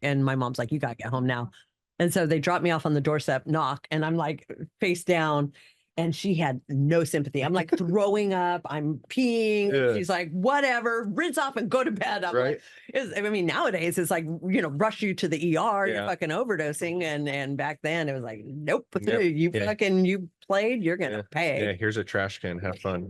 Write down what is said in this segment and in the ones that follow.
and my mom's like, you gotta get home now. And so they dropped me off on the doorstep, knock, and I'm like face down. And she had no sympathy. I'm like throwing up. I'm peeing. Yeah. She's like, whatever, rinse off and go to bed. I'm Right. like, I mean, nowadays it's like, rush you to the ER. You're Yeah. fucking overdosing. And back then it was like, nope, Yep. you Yeah. fucking, you played, you're going to pay. Yeah, here's a trash can. Have fun,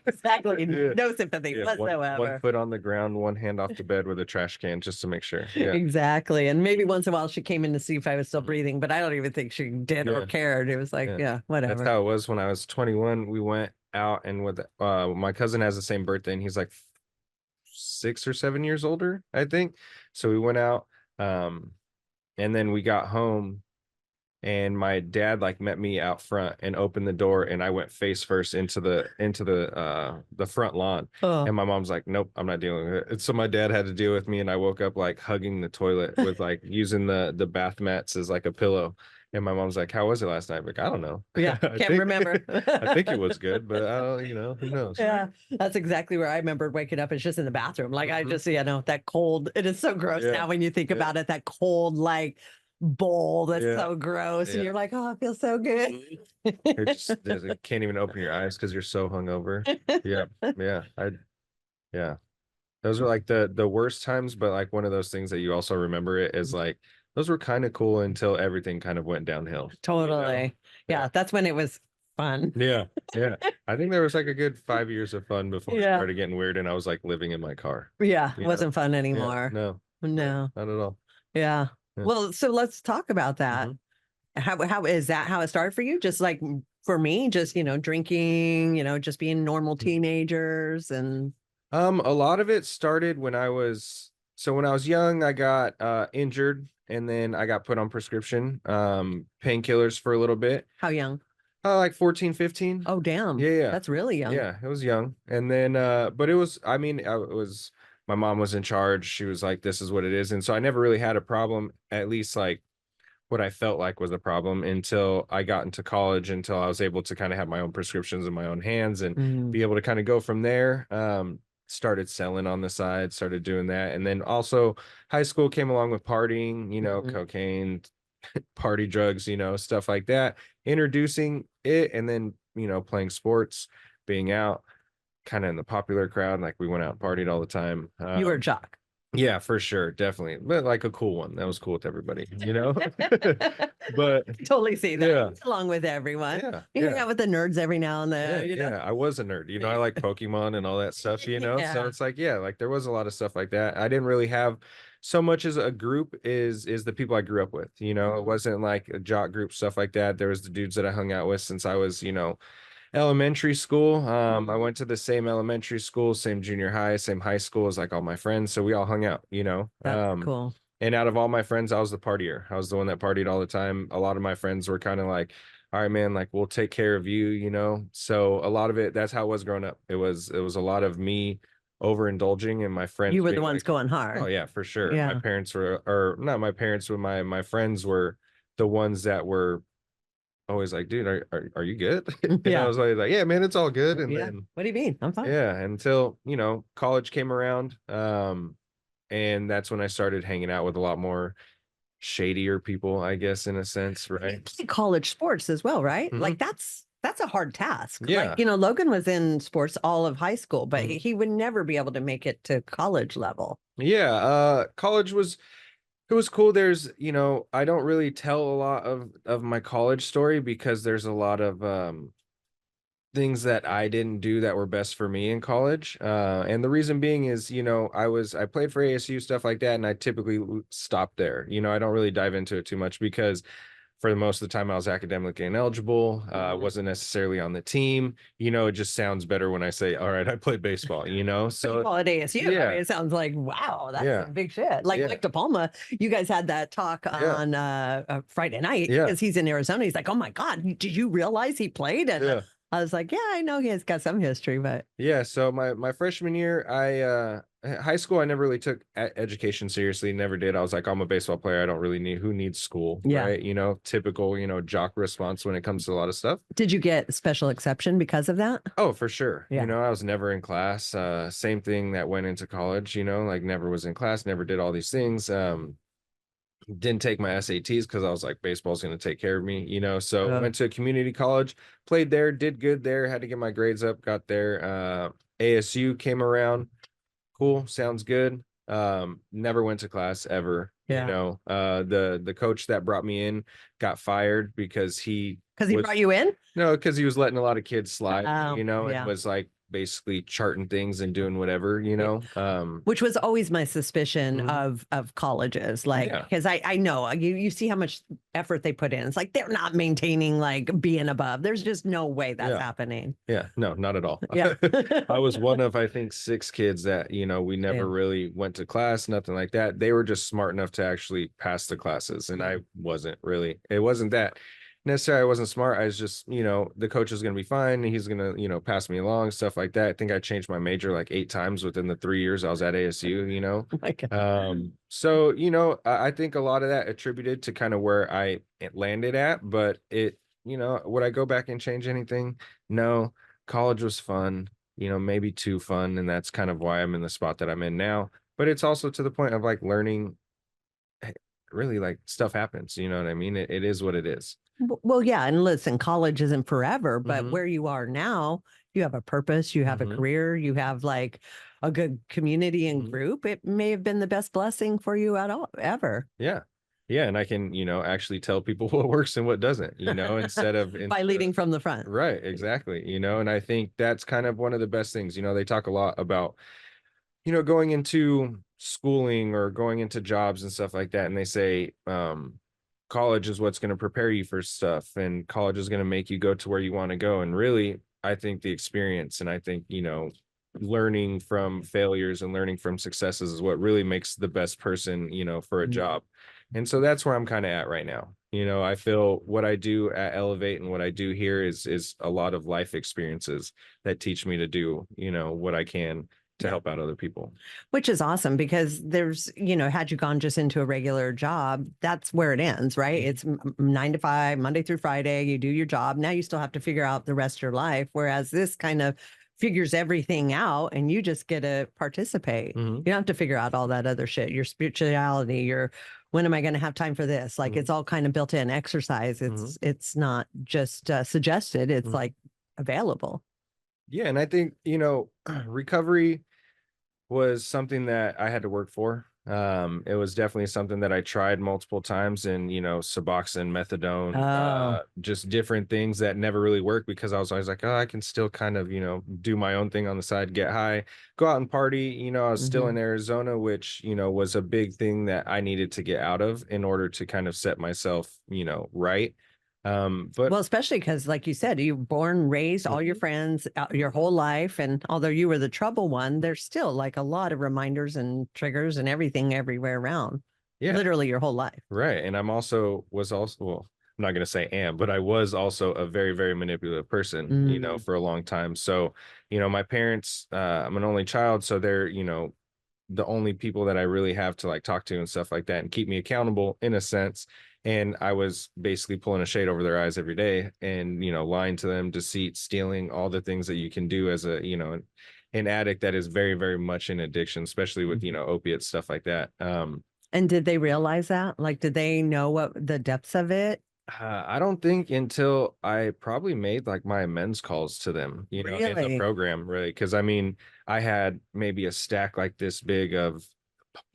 Exactly. Yeah. No sympathy whatsoever. One foot on the ground, one hand off the bed with a trash can just to make sure. Yeah. Exactly. And maybe once in a while she came in to see if I was still breathing, but I don't even think she did or cared. It was like, whatever. That's how it was when I was 21. We went out, and with my cousin has the same birthday, and he's like 6 or 7 years older, I think. So we went out, and then we got home, and my dad like met me out front and opened the door, and I went face first into the front lawn. And my mom's like, nope, I'm not dealing with it. And so my dad had to deal with me, and I woke up like hugging the toilet with like using the bath mats as like a pillow. And my mom's like, how was it last night? I'm like, I don't know. Yeah, can't remember. I think it was good, but I don't, who knows? Yeah, that's exactly where I remembered waking up. It's just in the bathroom. Like I just, that cold. It is so gross now when you think about it. That cold, like bowl that's so gross, and you're like, oh, it feels so good. You can't even open your eyes because you're so hungover. Those are like the worst times, but like one of those things that you also remember it is like those were kind of cool until everything kind of went downhill. Totally. Yeah, that's when it was fun. Yeah. I think there was like a good 5 years of fun before it started getting weird, and I was like living in my car. Yeah, it wasn't fun anymore. No, not at all. Yeah. Well, so let's talk about that. How is that how it started for you? Just like for me, just drinking, just being normal teenagers. And a lot of it started when I was young. I got injured, and then I got put on prescription painkillers for a little bit. How young? Like 14, 15. Oh, damn. Yeah. That's really young. Yeah, it was young. And then but it was, my mom was in charge. She was like, this is what it is. And so I never really had a problem, at least like what I felt like was a problem, until I got into college, until I was able to kind of have my own prescriptions in my own hands and be able to kind of go from there. Started selling on the side, started doing that. And then also high school came along with partying, cocaine, party drugs, stuff like that, introducing it. And then, playing sports, being out kind of in the popular crowd. Like we went out and partied all the time. You were a jock. Yeah, for sure. Definitely. But like a cool one. That was cool with everybody, but totally see that along with everyone. You hang out with the nerds every now and then. Yeah, I was a nerd. I like Pokemon and all that stuff, so it's like, like there was a lot of stuff like that. I didn't really have so much as a group is the people I grew up with. It wasn't like a jock group, stuff like that. There was the dudes that I hung out with since I was, elementary school. I went to the same elementary school, same junior high, same high school as like all my friends. So we all hung out, That's cool. And out of all my friends, I was the partier. I was the one that partied all the time. A lot of my friends were kind of like, all right, man, like we'll take care of you, So a lot of it, that's how it was growing up. It was a lot of me overindulging, and my friends. You were the ones going hard. Oh yeah, for sure. Yeah. My parents were, or not my parents, but my friends were the ones that were always like, dude, are you good? And I was like, yeah, man, it's all good. And then, what do you mean? I'm fine. Yeah, until college came around, and that's when I started hanging out with a lot more shadier people, I guess, in a sense, right? College sports as well, right? Like that's a hard task. Yeah. Like, Logan was in sports all of high school, but he would never be able to make it to college level. Yeah, college was. It was cool. There's, I don't really tell a lot of my college story because there's a lot of things that I didn't do that were best for me in college. And the reason being is, I played for ASU, stuff like that, and I typically stopped there. I don't really dive into it too much because for most of the time I was academically ineligible, wasn't necessarily on the team. It just sounds better when I say, all right, I played baseball, so call it ASU. I mean, it sounds like, wow, that's some big shit. Like Mike DePalma, you guys had that talk on Friday night because he's in Arizona. He's like, oh my God, did you realize he played? And I was like, yeah, I know he has got some history, but so my freshman year, high school, I never really took education seriously. Never did. I was like, I'm a baseball player. I don't really need, who needs school? Right. Typical, jock response when it comes to a lot of stuff. Did you get special exception because of that? Oh, for sure. I was never in class. Same thing that went into college, like never was in class, never did all these things. Didn't take my SATs because I was like, baseball's going to take care of me, so went to a community college, played there, did good there, had to get my grades up, got there. ASU came around. Cool, sounds good. Never went to class ever. The coach that brought me in got fired because he brought you in. No, because he was letting a lot of kids slide, yeah. and was like basically charting things and doing whatever, which was always my suspicion Mhm. of colleges, like, Yeah. because I know you see how much effort they put in. It's like they're not maintaining like being above. There's just no way that's happening. Yeah, no, not at all. Yeah. I was one of, I think, 6 kids that, we never really went to class, nothing like that. They were just smart enough to actually pass the classes, and I wasn't really. It wasn't that necessarily I wasn't smart. I was just, the coach is going to be fine. He's going to, pass me along, stuff like that. I think I changed my major like 8 times within the 3 years I was at ASU. Oh my God. So, I think a lot of that attributed to kind of where I landed at, but would I go back and change anything? No. College was fun, maybe too fun, and that's kind of why I'm in the spot that I'm in now. But it's also to the point of like learning, really, like, stuff happens, you know what I mean? It is what it is. Well, yeah, and listen, college isn't forever, but where you are now, you have a purpose, you have a career, you have like a good community and group. It may have been the best blessing for you at all ever. Yeah. Yeah, and I can, actually tell people what works and what doesn't, instead of by leading from the front. Right, exactly. And I think that's kind of one of the best things. They talk a lot about, going into schooling or going into jobs and stuff like that. And they say, college is what's going to prepare you for stuff, and college is going to make you go to where you want to go. And really, I think the experience, and I think, learning from failures and learning from successes is what really makes the best person, for a job. And so that's where I'm kind of at right now. I feel what I do at Elevate and what I do here is a lot of life experiences that teach me to do, what I can to help out other people. Which is awesome, because there's, had you gone just into a regular job, that's where it ends, right? It's 9 to 5, Monday through Friday, you do your job. Now you still have to figure out the rest of your life. Whereas this kind of figures everything out and you just get to participate. You don't have to figure out all that other shit, your spirituality, your when am I going to have time for this? Like it's all kind of built in exercise. It's not just suggested. It's like available. Yeah. And I think, recovery was something that I had to work for. It was definitely something that I tried multiple times, and Suboxone, methadone, just different things that never really worked, because I was always like, oh, I can still kind of, do my own thing on the side, get high, go out and party. I was still in Arizona, which, was a big thing that I needed to get out of in order to kind of set myself, right. But well, especially because, like you said, you were born, raised, all your friends, your whole life. And although you were the trouble one, there's still like a lot of reminders and triggers and everything everywhere around. Yeah. Literally your whole life. Right. And I'm also, well, I'm not going to say am, but I was also a very, very manipulative person, for a long time. So, my parents, I'm an only child. So they're, the only people that I really have to like talk to and stuff like that and keep me accountable in a sense. And I was basically pulling a shade over their eyes every day and, lying to them, deceit, stealing, all the things that you can do as a, an addict that is very, very much in addiction, especially with, opiates, stuff like that. And did they realize that? Like, did they know what the depths of it? I don't think until I probably made like my amends calls to them, in the program, really. Cause I mean, I had maybe a stack like this big of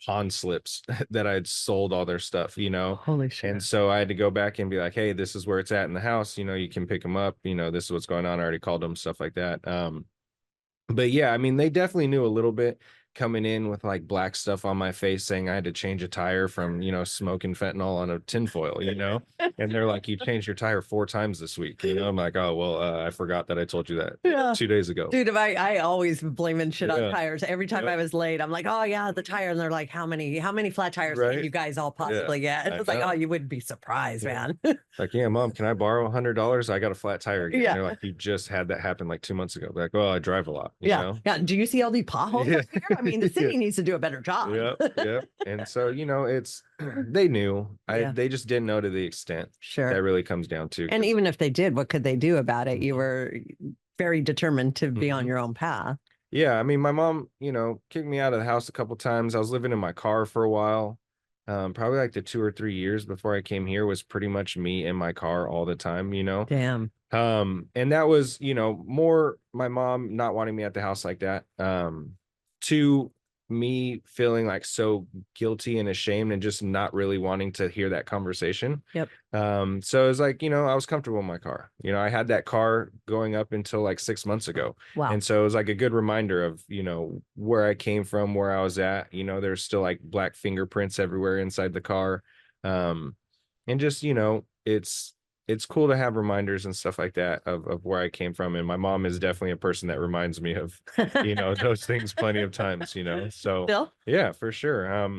pawn slips that I'd sold all their stuff, Holy shit. And so I had to go back and be like, hey, this is where it's at in the house. You can pick them up, this is what's going on. I already called them, stuff like that. But yeah, I mean, they definitely knew a little bit, coming in with like black stuff on my face saying I had to change a tire from, smoking fentanyl on a tinfoil, and they're like, you changed your tire 4 times this week. I'm like, oh, well, I forgot that I told you that 2 days ago. Dude, I always blaming shit on tires. Every time I was late, I'm like, oh yeah, the tire. And they're like, how many flat tires can you guys all possibly get? And it's like, oh, you wouldn't be surprised, man. Like, yeah, mom, can I borrow $100? I got a flat tire again. They're like, you just had that happen like 2 months ago. They're like, well, I drive a lot. You know? Yeah. Do you see all these potholes up here? I mean, the city needs to do a better job. Yep. And so, it's, they knew. They just didn't know to the extent. Sure. That really comes down to. And even if they did, what could they do about it? You were very determined to be on your own path. Yeah. I mean, my mom, kicked me out of the house a couple times. I was living in my car for a while. probably like the 2 or 3 years before I came here was pretty much me in my car all the time, you know? Damn. And that was, more my mom not wanting me at the house like that. To me feeling like so guilty and ashamed and just not really wanting to hear that conversation. Yep. So it was like, I was comfortable in my car. I had that car going up until like 6 months ago. Wow. And so it was like a good reminder of, where I came from, where I was at. There's still like black fingerprints everywhere inside the car. And just, it's cool to have reminders and stuff like that of where I came from. And my mom is definitely a person that reminds me of, those things plenty of times, so Bill? yeah, for sure.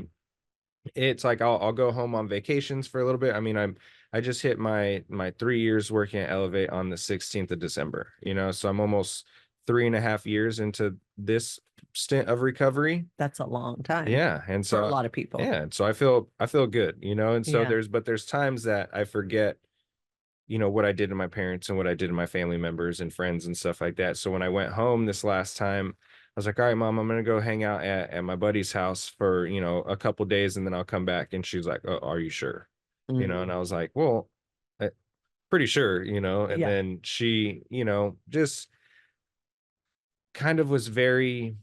It's like I'll go home on vacations for a little bit. I mean, I just hit my 3 years working at Elevate on the 16th of December, so I'm almost 3.5 years into this stint of recovery. That's a long time. Yeah. And so for a lot of people. Yeah. And so I feel good, and so Yeah. there's times that I forget, what I did to my parents and what I did to my family members and friends and stuff like that. So when I went home this last time, I was like, all right, mom, I'm going to go hang out at my buddy's house for, a couple days and then I'll come back. And she was like, oh, are you sure? And I was like, well, pretty sure, and Yeah. then she, just kind of was very,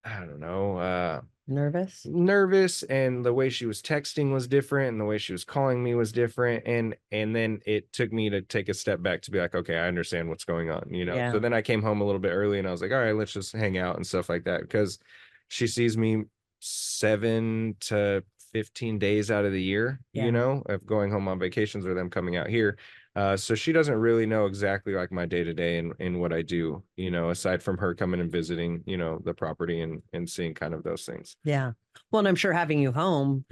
I don't know, nervous, and the way she was texting was different and the way she was calling me was different, and then it took me to take a step back to be like, okay, I understand what's going on. Yeah. So then I came home a little bit early and I was like, all right, let's just hang out and stuff like that, because she sees me 7 to 15 days out of the year, of going home on vacations or them coming out here. So she doesn't really know exactly like my day to day and what I do, aside from her coming and visiting, the property and seeing kind of those things. Yeah. Well, and I'm sure having you home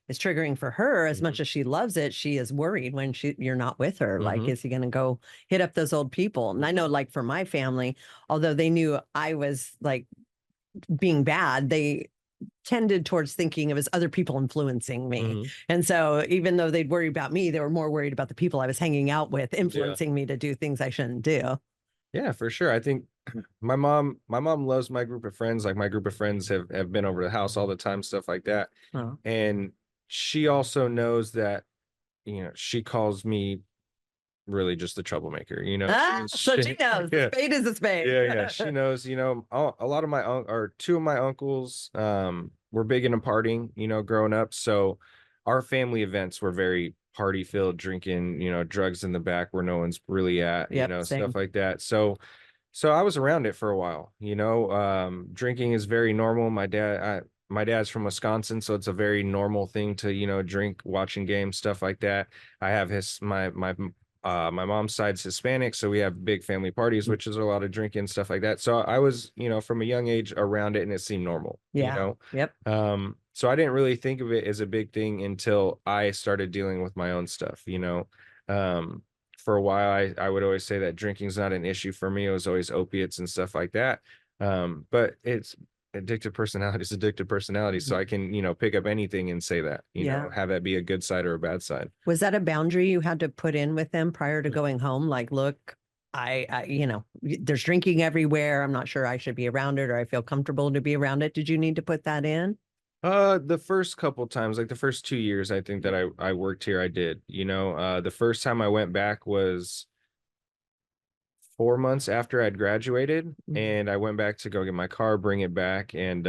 is triggering for her as much as she loves it. She is worried when you're not with her. Like, is he going to go hit up those old people? And I know, like, for my family, although they knew I was like being bad, they tended towards thinking it was other people influencing me. And so even though they'd worry about me, they were more worried about the people I was hanging out with influencing me to do things I shouldn't do. Yeah, for sure. I think my mom loves my group of friends. Like, my group of friends have been over the house all the time, stuff like that. Oh. And she also knows that, she calls me really just the troublemaker, so she knows. Yeah. A spade is a spade. Yeah. She knows, a lot of or two of my uncles were big into partying, growing up. So our family events were very party filled, drinking, drugs in the back where no one's really at, Same. Stuff like that. So I was around it for a while, drinking is very normal. My dad's from Wisconsin, so it's a very normal thing to, drink, watching games, stuff like that. I have my mom's side's Hispanic, so we have big family parties, which is a lot of drinking, stuff like that. So I was, from a young age around it, and it seemed normal. Yeah. Yep. So I didn't really think of it as a big thing until I started dealing with my own stuff. For a while, I would always say that drinking's not an issue for me. It was always opiates and stuff like that. But it's addictive personality is addictive personality. So I can, pick up anything and say that, have that be a good side or a bad side. Was that a boundary you had to put in with them prior to going home? Like, look, I there's drinking everywhere. I'm not sure I should be around it, or I feel comfortable to be around it. Did you need to put that in? The first couple times, like the first 2 years, I think that I worked here, I did, the first time I went back was 4 months after I'd graduated, and I went back to go get my car, bring it back. And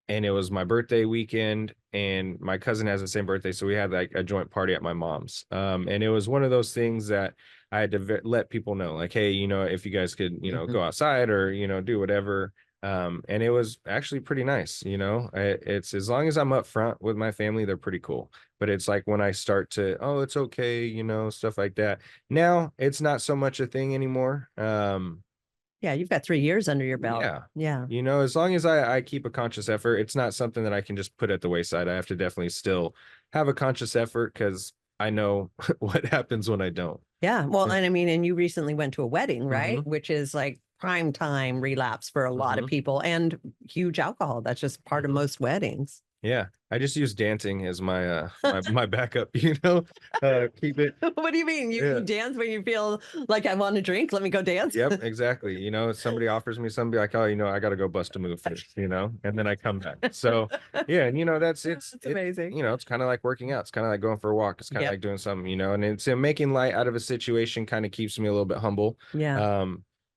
it was my birthday weekend, and my cousin has the same birthday. So we had like a joint party at my mom's. And it was one of those things that I had to let people know, like, hey, if you guys could, go outside or, do whatever. And it was actually pretty nice. It's, as long as I'm up front with my family, they're pretty cool. But it's like when I start to, oh, it's okay, stuff like that. Now it's not so much a thing anymore. Yeah, you've got 3 years under your belt. Yeah. As long as I keep a conscious effort, it's not something that I can just put at the wayside. I have to definitely still have a conscious effort, because I know what happens when I don't. Yeah. Well, and I mean, and you recently went to a wedding, right? Which is like prime time relapse for a lot of people, and huge alcohol. That's just part of most weddings. Yeah. I just use dancing as my my backup, keep it. What do you mean? You dance when you feel like I want to drink? Let me go dance. Yep, exactly. Somebody offers me something, like, oh, I got to go bust a move first, and then I come back. So yeah, and it's amazing. It's kind of like working out. It's kind of like going for a walk. It's kind of like doing something, and it's making light out of a situation kind of keeps me a little bit humble. Yeah.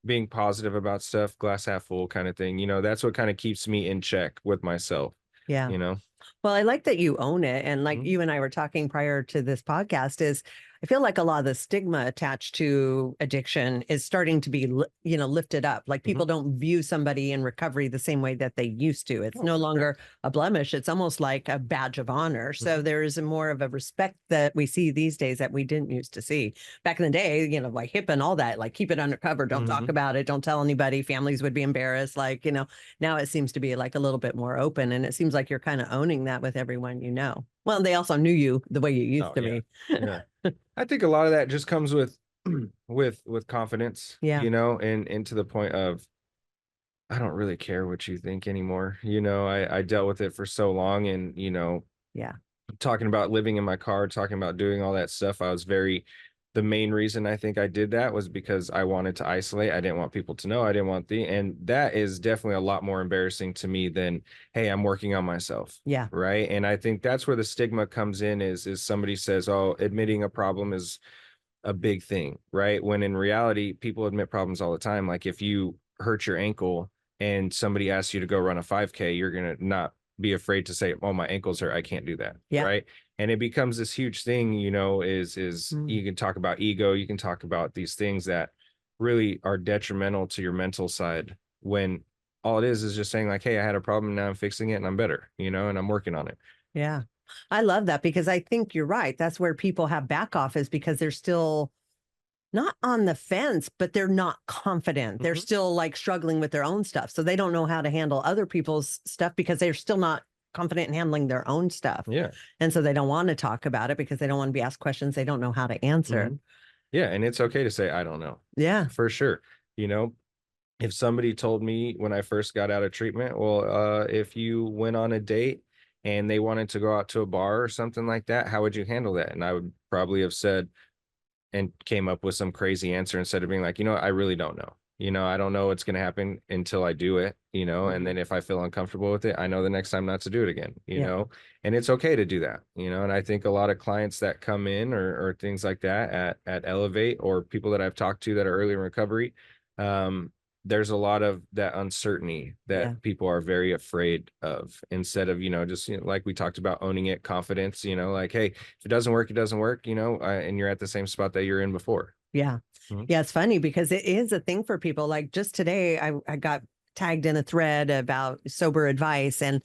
Being positive about stuff, glass half full kind of thing. That's what kind of keeps me in check with myself. Yeah. you know Well, I like that you own it. And like you and I were talking prior to this podcast, is I feel like a lot of the stigma attached to addiction is starting to be, lifted up. Like people don't view somebody in recovery the same way that they used to. It's no longer a blemish. It's almost like a badge of honor. So there is more of a respect that we see these days that we didn't used to see. Back in the day, like HIPAA and all that, like keep it undercover, don't talk about it, don't tell anybody, families would be embarrassed. Like, now it seems to be like a little bit more open, and it seems like you're kind of owning that with everyone you know. Well, they also knew you the way you used to be. Yeah. I think a lot of that just comes with with confidence, and to the point of I don't really care what you think anymore. I dealt with it for so long, and yeah, talking about living in my car, talking about doing all that stuff, the main reason I think I did that was because I wanted to isolate. I didn't want people to know. I didn't want and that is definitely a lot more embarrassing to me than, hey, I'm working on myself. Yeah. Right. And I think that's where the stigma comes in is somebody says, oh, admitting a problem is a big thing. Right. When in reality, people admit problems all the time. Like if you hurt your ankle and somebody asks you to go run a 5K, you're going to not be afraid to say, oh, my ankles hurt, I can't do that. Yeah. Right. And it becomes this huge thing, is you can talk about ego, you can talk about these things that really are detrimental to your mental side, when all it is just saying like, hey, I had a problem, now I'm fixing it and I'm better, and I'm working on it. Yeah. I love that, because I think you're right. That's where people have back off, is because they're still not on the fence, but they're not confident. They're still like struggling with their own stuff. So they don't know how to handle other people's stuff because they're still not confident in handling their own stuff. Yeah. And so they don't want to talk about it because they don't want to be asked questions they don't know how to answer. Yeah. And it's okay to say, I don't know. Yeah. For sure. If somebody told me when I first got out of treatment, well, if you went on a date and they wanted to go out to a bar or something like that, how would you handle that? And I would probably have said, and came up with some crazy answer instead of being like, I really don't know. I don't know what's going to happen until I do it, and then if I feel uncomfortable with it, I know the next time not to do it again, and it's okay to do that, and I think a lot of clients that come in or things like that at Elevate, or people that I've talked to that are early in recovery, there's a lot of that uncertainty that people are very afraid of, instead of, just like we talked about, owning it, confidence, like, hey, if it doesn't work, it doesn't work, and you're at the same spot that you're in before. Yeah. Yeah. It's funny because it is a thing for people. Like just today, I got tagged in a thread about sober advice, and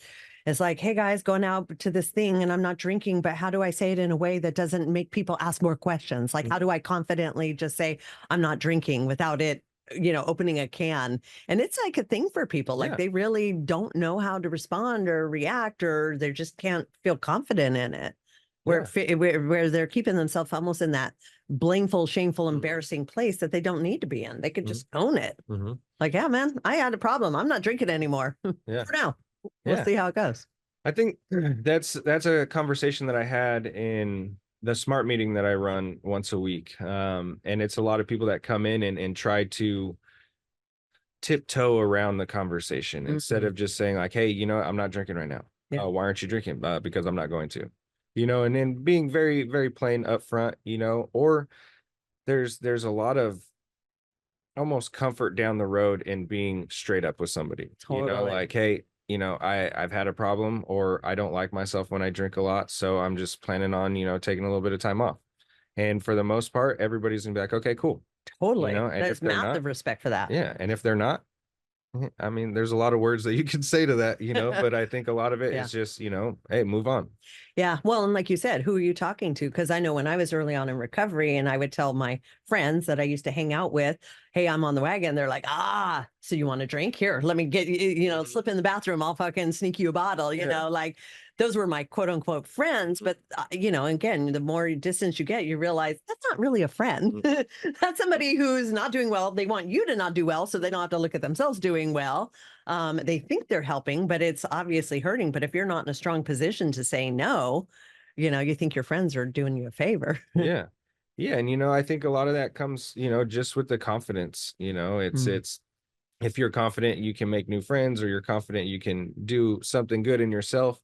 it's like, hey guys, going out to this thing and I'm not drinking, but how do I say it in a way that doesn't make people ask more questions? Like, how do I confidently just say I'm not drinking without it, opening a can? And it's like a thing for people. Like they really don't know how to respond or react, or they just can't feel confident in it. Where they're keeping themselves almost in that blameful, shameful, embarrassing place that they don't need to be in. They could just own it. Like, yeah, man, I had a problem. I'm not drinking anymore. For now. We'll see how it goes. I think that's a conversation that I had in the SMART meeting that I run once a week. And it's a lot of people that come in and try to tiptoe around the conversation instead of just saying like, hey, I'm not drinking right now. Why aren't you drinking? Because I'm not going to. And then being very, very plain upfront, or there's a lot of almost comfort down the road in being straight up with somebody, like, hey, I've had a problem, or I don't like myself when I drink a lot. So I'm just planning on, taking a little bit of time off. And for the most part, everybody's gonna be like, okay, cool. Totally. And there's massive respect for that. Yeah. And if they're not, I mean, there's a lot of words that you can say to that, but I think a lot of it is just, hey, move on. Yeah. Well, and like you said, who are you talking to? Because I know when I was early on in recovery and I would tell my friends that I used to hang out with, hey, I'm on the wagon, they're like, ah, so you want a drink? Here, let me get you, slip in the bathroom. I'll fucking sneak you a bottle, like those were my quote unquote friends. But, again, the more distance you get, you realize that's not really a friend. That's somebody who's not doing well. They want you to not do well so they don't have to look at themselves doing well. They think they're helping, but it's obviously hurting. But if you're not in a strong position to say no, you think your friends are doing you a favor. Yeah. Yeah. And, I think a lot of that comes, just with the confidence, it's, if you're confident you can make new friends, or you're confident you can do something good in yourself,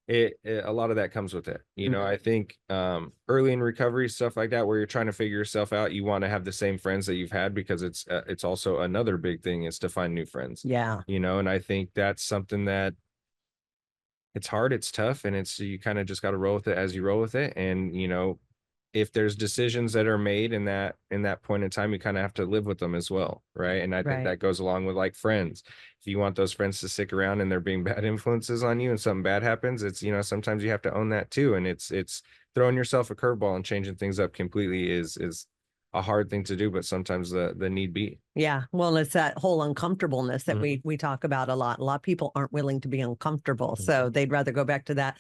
a lot of that comes with it. I think early in recovery, stuff like that, where you're trying to figure yourself out, you want to have the same friends that you've had, because it's also another big thing is to find new friends. Yeah. And I think that's something that it's hard, it's tough, and you kind of just got to roll with it as you roll with it. And if there's decisions that are made in that point in time, you kind of have to live with them as well, right? And I think that goes along with like friends. If you want those friends to stick around and they're being bad influences on you and something bad happens, it's sometimes you have to own that too. And it's throwing yourself a curveball and changing things up completely is a hard thing to do, but sometimes the need be. Yeah. Well, it's that whole uncomfortableness that we talk about a lot. A lot of people aren't willing to be uncomfortable. So they'd rather go back to that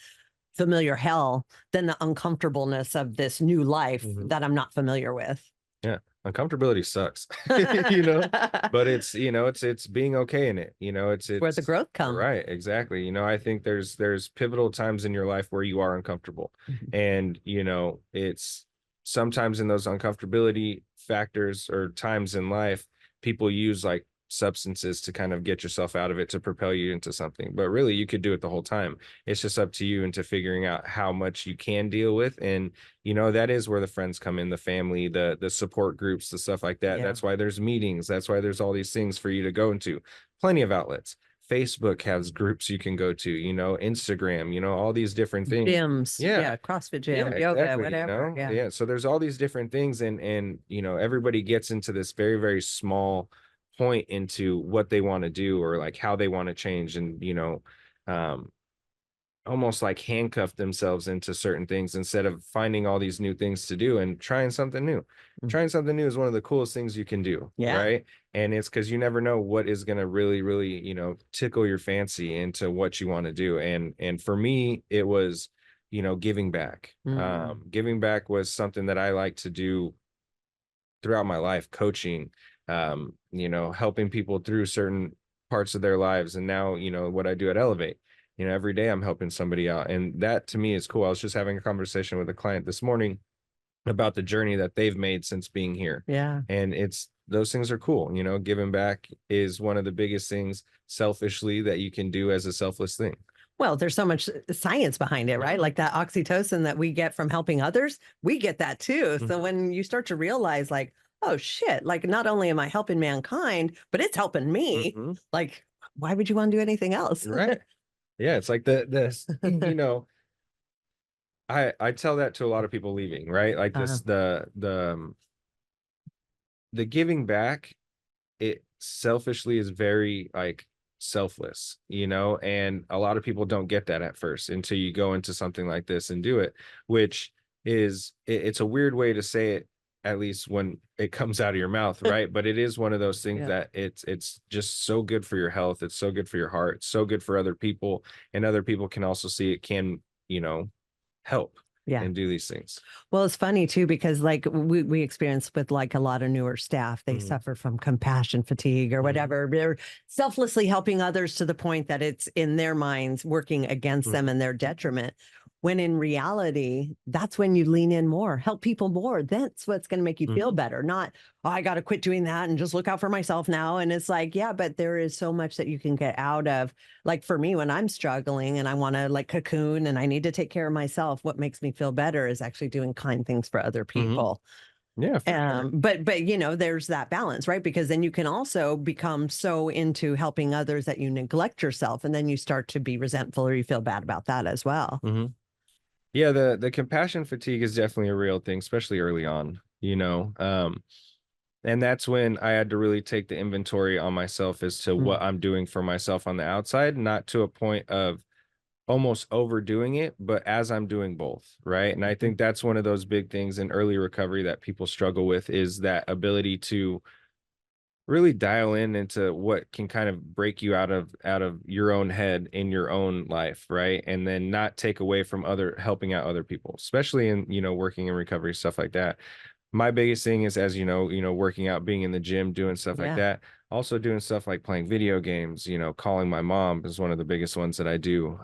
familiar hell than the uncomfortableness of this new life that I'm not familiar with. Yeah. Uncomfortability sucks, but it's being okay in it. It's where the growth comes. Right. Exactly. I think there's pivotal times in your life where you are uncomfortable, and, it's sometimes in those uncomfortability factors or times in life, people use like substances to kind of get yourself out of it, to propel you into something. But really, you could do it the whole time. It's just up to you, and to figuring out how much you can deal with. And that is where the friends come in, the family, the support groups, the stuff like that. That's why there's meetings. That's why there's all these things for you to go into. Plenty of outlets. Facebook has groups you can go to, Instagram, all these different things. Gyms. Yeah. CrossFit gym, yoga, exactly, whatever. Yeah. So there's all these different things, and everybody gets into this very, very small point into what they want to do, or like how they want to change, and almost like handcuff themselves into certain things instead of finding all these new things to do and trying something new. Trying something new is one of the coolest things you can do. Right. And it's because you never know what is going to really, really, tickle your fancy into what you want to do. And for me, it was, giving back. Giving back was something that I like to do throughout my life, coaching, helping people through certain parts of their lives. And now, what I do at Elevate, every day I'm helping somebody out. And that to me is cool. I was just having a conversation with a client this morning about the journey that they've made since being here. Yeah. And those things are cool. Giving back is one of the biggest things selfishly that you can do as a selfless thing. Well, there's so much science behind it, right? Like that oxytocin that we get from helping others, we get that too. So when you start to realize like, oh shit, like not only am I helping mankind, but it's helping me. Like, why would you want to do anything else? Right. Yeah. It's like I tell that to a lot of people leaving, right? Like this, the giving back, it selfishly is very like selfless, and a lot of people don't get that at first until you go into something like this and do it, which is, it's a weird way to say it, at least when it comes out of your mouth, right? But it is one of those things that it's just so good for your health. It's so good for your heart. It's so good for other people, and other people can also see it can, help and do these things. Well, it's funny too, because like we experience with like a lot of newer staff, they suffer from compassion fatigue or whatever. They're selflessly helping others to the point that it's in their minds working against them and their detriment. When in reality, that's when you lean in more, help people more. That's what's going to make you feel better. Not, oh, I got to quit doing that and just look out for myself now. And it's like, yeah, but there is so much that you can get out of. Like for me, when I'm struggling and I want to like cocoon and I need to take care of myself, what makes me feel better is actually doing kind things for other people. Yeah. Sure. But there's that balance, right? Because then you can also become so into helping others that you neglect yourself, and then you start to be resentful or you feel bad about that as well. Yeah, the compassion fatigue is definitely a real thing, especially early on, and that's when I had to really take the inventory on myself as to what I'm doing for myself on the outside, not to a point of almost overdoing it, but as I'm doing both, right? And I think that's one of those big things in early recovery that people struggle with, is that ability to really dial into what can kind of break you out of your own head in your own life, right? And then not take away from helping out other people, especially in, working in recovery, stuff like that. My biggest thing is, as working out, being in the gym, doing stuff like that. Also doing stuff like playing video games, calling my mom is one of the biggest ones that I do.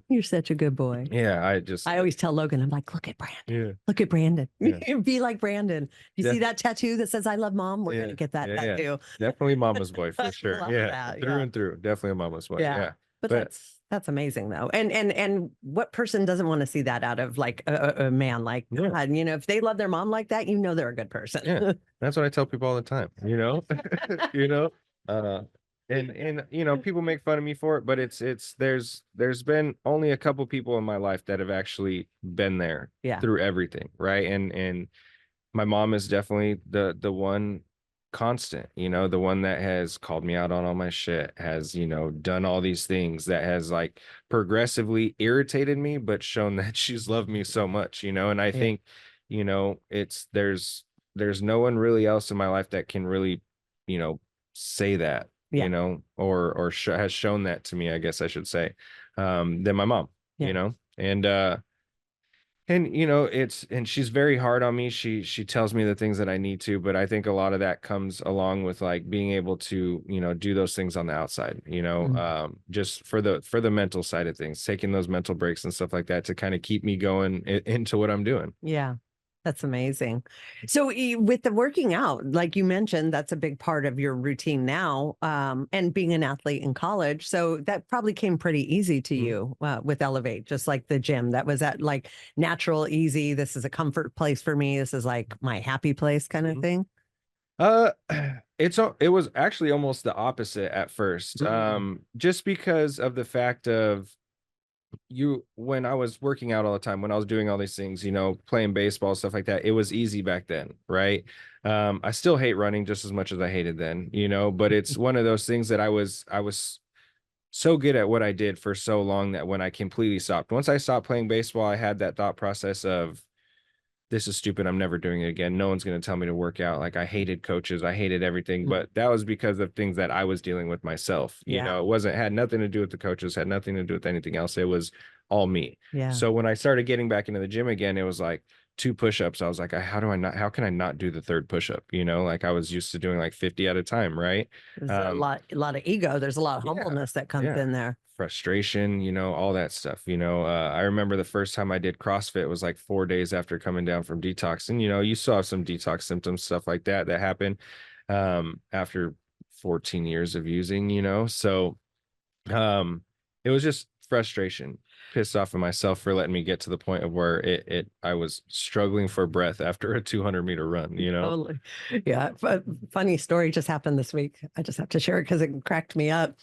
You're such a good boy. Yeah, I always tell Logan, I'm like, look at Brandon. Yeah. Look at Brandon. Yeah. Be like Brandon. You see that tattoo that says I love mom? We're gonna get that tattoo. Definitely mama's boy for sure. Through and through. Definitely a mama's boy. Yeah. But that's amazing though. And what person doesn't want to see that out of like a man? Like, God, if they love their mom like that, they're a good person. Yeah. That's what I tell people all the time, and people make fun of me for it, but there's been only a couple people in my life that have actually been there through everything, right? And my mom is definitely the one constant, the one that has called me out on all my shit, has done all these things, that has like progressively irritated me but shown that she's loved me so much, and I think it's there's no one really else in my life that can really say that, or has shown that to me, I guess I should say, than my mom. And she's very hard on me. She tells me the things that I need to, but I think a lot of that comes along with like being able to, do those things on the outside, just for the mental side of things, taking those mental breaks and stuff like that to kind of keep me going into what I'm doing. Yeah. That's amazing. So with the working out, like you mentioned, that's a big part of your routine now, and being an athlete in college. So that probably came pretty easy to you with Elevate, just like the gym. That was that like natural, easy. This is a comfort place for me. This is like my happy place kind of thing. It was actually almost the opposite at first, just because of the fact of when I was working out all the time, when I was doing all these things, playing baseball, stuff like that, it was easy back then, right? I still hate running just as much as I hated then, but it's one of those things that I was so good at what I did for so long that when I completely stopped, once I stopped playing baseball, I had that thought process of, this is stupid, I'm never doing it again. No one's going to tell me to work out. Like, I hated coaches, I hated everything, but that was because of things that I was dealing with myself. It had nothing to do with the coaches, had nothing to do with anything else. It was all me. So when I started getting back into the gym again, it was like 2 push-ups. I was like, how can I not do the 3rd push-up? Like I was used to doing like 50 at a time, right? There's a lot of ego. There's a lot of humbleness that comes in there. Frustration, all that stuff. I remember the first time I did CrossFit was like 4 days after coming down from detox. And, you saw some detox symptoms, stuff like that happened after 14 years of using, so it was just frustration, pissed off at myself for letting me get to the point of where I was struggling for breath after a 200-meter run, Totally. Yeah. Funny story just happened this week. I just have to share it because it cracked me up.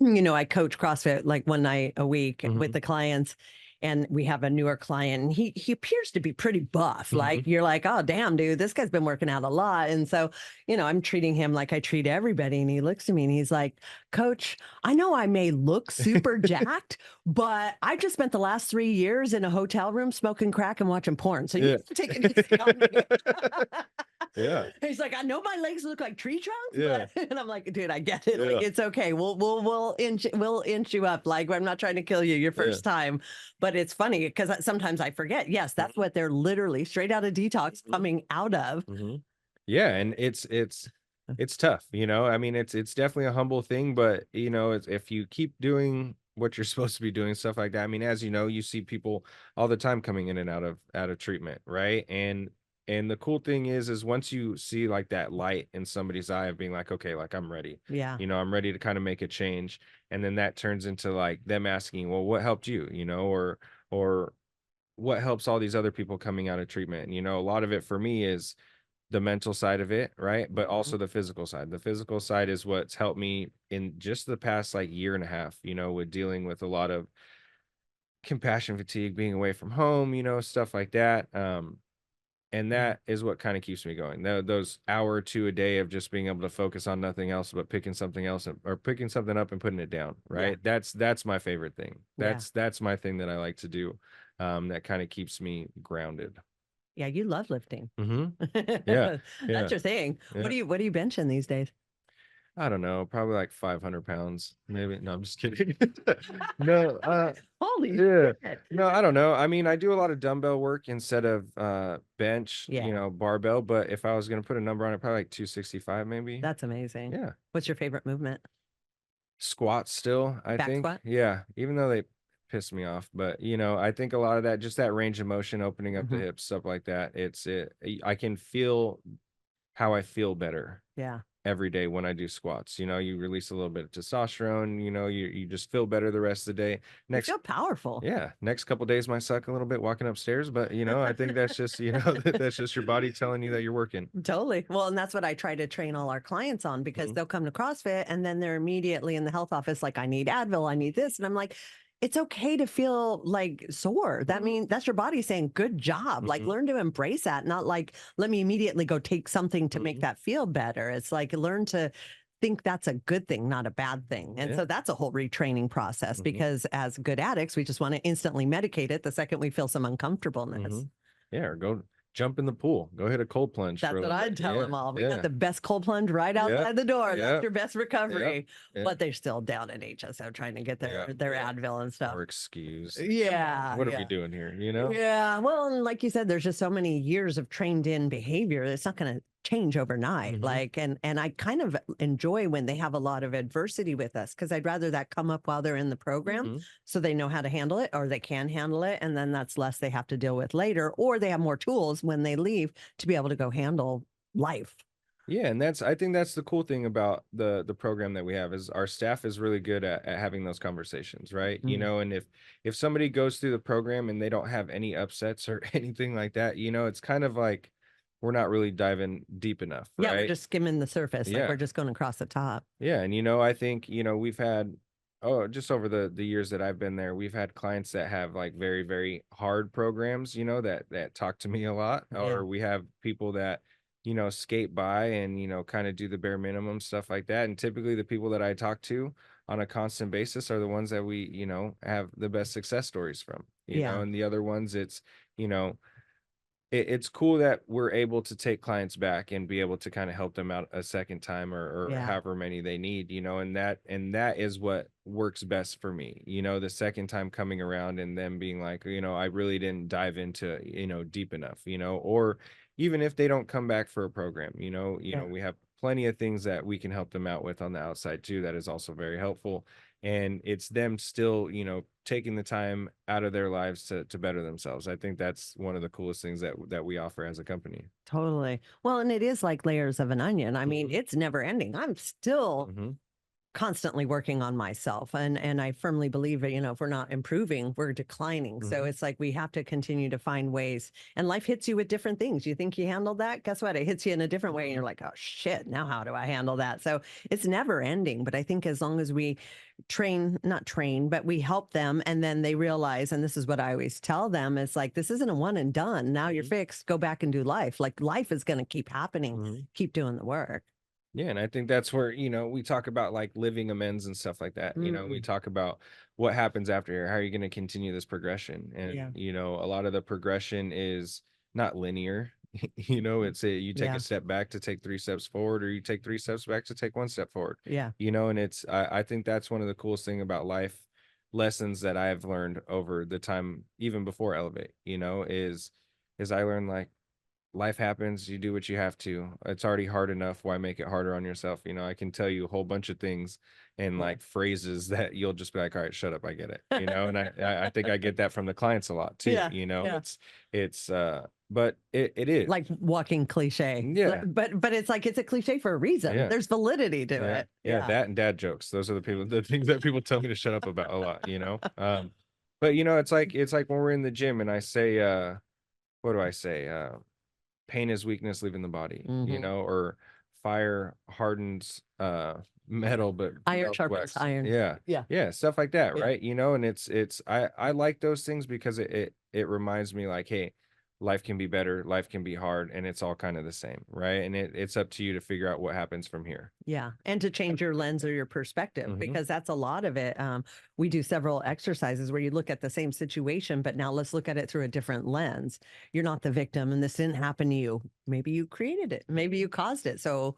I coach CrossFit like one night a week with the clients, and we have a newer client, and he appears to be pretty buff. Like, you're like, oh, damn, dude, this guy's been working out a lot. And so, I'm treating him like I treat everybody. And he looks at me and he's like, Coach, I know I may look super jacked, but I just spent the last 3 years in a hotel room smoking crack and watching porn. So you have to take it easy on me. Yeah. He's like, I know my legs look like tree trunks, but and I'm like, dude, I get it. Like, it's okay. We'll inch you up. Like, I'm not trying to kill you your first time. But it's funny because sometimes I forget. Yes, that's what they're literally straight out of detox coming out of. Yeah, and it's tough, I mean, it's definitely a humble thing, but if you keep doing what you're supposed to be doing, stuff like that. I mean, as you see people all the time coming in and out of treatment, right? And the cool thing is once you see like that light in somebody's eye of being like, okay, like I'm ready. Yeah. I'm ready to kind of make a change. And then that turns into like them asking, well, what helped you, or what helps all these other people coming out of treatment? And, a lot of it for me is the mental side of it, right? But also the physical side. The physical side is what's helped me in just the past like year and a half, with dealing with a lot of compassion fatigue, being away from home, stuff like that. And that is what kind of keeps me going. Those hour or 2 a day of just being able to focus on nothing else but picking something else or picking something up and putting it down, right? That's my favorite thing. That's my thing that I like to do. That kind of keeps me grounded. Yeah, you love lifting. Yeah. That's your thing. Yeah. What are you benching these days? I don't know, probably like 500 pounds, maybe. No, I'm just kidding. No, Holy yeah. shit. No, I don't know. I mean, I do a lot of dumbbell work instead of bench, Yeah. barbell, but if I was gonna put a number on it, probably like 265 maybe. That's amazing. Yeah. What's your favorite movement? Squats still, I Back think. squat? Yeah, even though they piss me off, but I think a lot of that, just that range of motion, opening up the hips, stuff like that. I can feel how I feel better Yeah. every day when I do squats. You release a little bit of testosterone, you just feel better the rest of the day. You feel powerful. Yeah, next couple days might suck a little bit walking upstairs, but I think that's just, that's just your body telling you that you're working. Totally. Well, and that's what I try to train all our clients on, because they'll come to CrossFit and then they're immediately in the health office like, I need Advil, I need this. And I'm like, it's okay to feel like sore. That means that's your body saying, good job. Like, learn to embrace that, not like, let me immediately go take something to make that feel better. It's like, learn to think that's a good thing, not a bad thing. And so that's a whole retraining process, because as good addicts, we just want to instantly medicate it the second we feel some uncomfortableness. Yeah, or go jump in the pool. Go hit a cold plunge. That's what I'd tell them all. We got the best cold plunge right outside the door. That's your best recovery. But they're still down at HSO trying to get their Advil and stuff. Or excuse. Yeah. What are we doing here? Yeah. Well, and like you said, there's just so many years of trained in behavior. It's not going to change overnight. Like, and I kind of enjoy when they have a lot of adversity with us, because I'd rather that come up while they're in the program so they know how to handle it, or they can handle it. And then that's less they have to deal with later, or they have more tools when they leave to be able to go handle life. Yeah, and I think that's the cool thing about the program that we have, is our staff is really good at having those conversations, right? And if somebody goes through the program and they don't have any upsets or anything like that, it's kind of like we're not really diving deep enough, right? Yeah, we're just skimming the surface. Like, we're just going across the top. Yeah, and I think we've had, just over the years that I've been there, we've had clients that have like very, very hard programs, that talk to me a lot, or we have people that skate by and kind of do the bare minimum, stuff like that. And typically the people that I talk to on a constant basis are the ones that we have the best success stories from, and the other ones, it's it's cool that we're able to take clients back and be able to kind of help them out a second time, or however many they need, and that is what works best for me, the second time coming around and them being like, I really didn't dive into, deep enough, or even if they don't come back for a program, we have plenty of things that we can help them out with on the outside too, that is also very helpful. And it's them still, taking the time out of their lives to better themselves. I think that's one of the coolest things that we offer as a company. Totally. Well, and it is like layers of an onion. I mean, it's never ending. I'm still constantly working on myself. And I firmly believe that, if we're not improving, we're declining. So it's like we have to continue to find ways. And life hits you with different things. You think you handled that? Guess what? It hits you in a different way. And you're like, oh shit, now how do I handle that? So it's never ending. But I think as long as we not train, but we help them, and then they realize, and this is what I always tell them, is like, this isn't a one and done. Now you're fixed, go back and do life. Like, life is going to keep happening. Keep doing the work. Yeah, and I think that's where, we talk about like living amends and stuff like that. We talk about what happens after here. How are you going to continue this progression? And, a lot of the progression is not linear. It's you take a step back to take 3 steps forward, or you take 3 steps back to take 1 step forward. And I think that's one of the coolest thing about life lessons that I've learned over the time, even before Elevate, is I learned, like, life happens, you do what you have to. It's already hard enough, why make it harder on yourself? I can tell you a whole bunch of things and like phrases that you'll just be like, all right, shut up, I get it. And I think I get that from the clients a lot too. It's but it is like walking cliche. But it's like, it's a cliche for a reason. There's validity to it. That and dad jokes, those are the things that people tell me to shut up about a lot. But it's like when we're in the gym and I say, what do I say? Pain is weakness leaving the body, or fire hardens metal, but iron sharpens iron. Stuff like that, right? And I like those things because it reminds me, like, hey, life can be better, life can be hard, and it's all kind of the same, right? And it's up to you to figure out what happens from here. And to change your lens or your perspective, because that's a lot of it. We do several exercises where you look at the same situation, but now let's look at it through a different lens. You're not the victim, and this didn't happen to you. Maybe you created it, maybe you caused it. So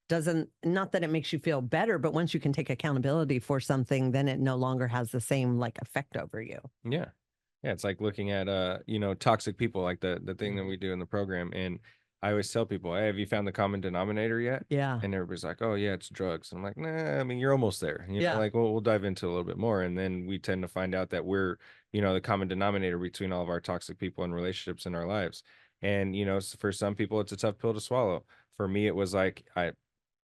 doesn't, not that it makes you feel better, but once you can take accountability for something, then it no longer has the same like effect over you. Yeah. Yeah, it's like looking at toxic people, like the thing that we do in the program. And I always tell people, hey, have you found the common denominator yet? Yeah. And everybody's like, oh yeah, it's drugs. I'm like, nah, I mean, you're almost there. You know, like, well, we'll dive into a little bit more. And then we tend to find out that we're, the common denominator between all of our toxic people and relationships in our lives. And, for some people, it's a tough pill to swallow. For me, it was like,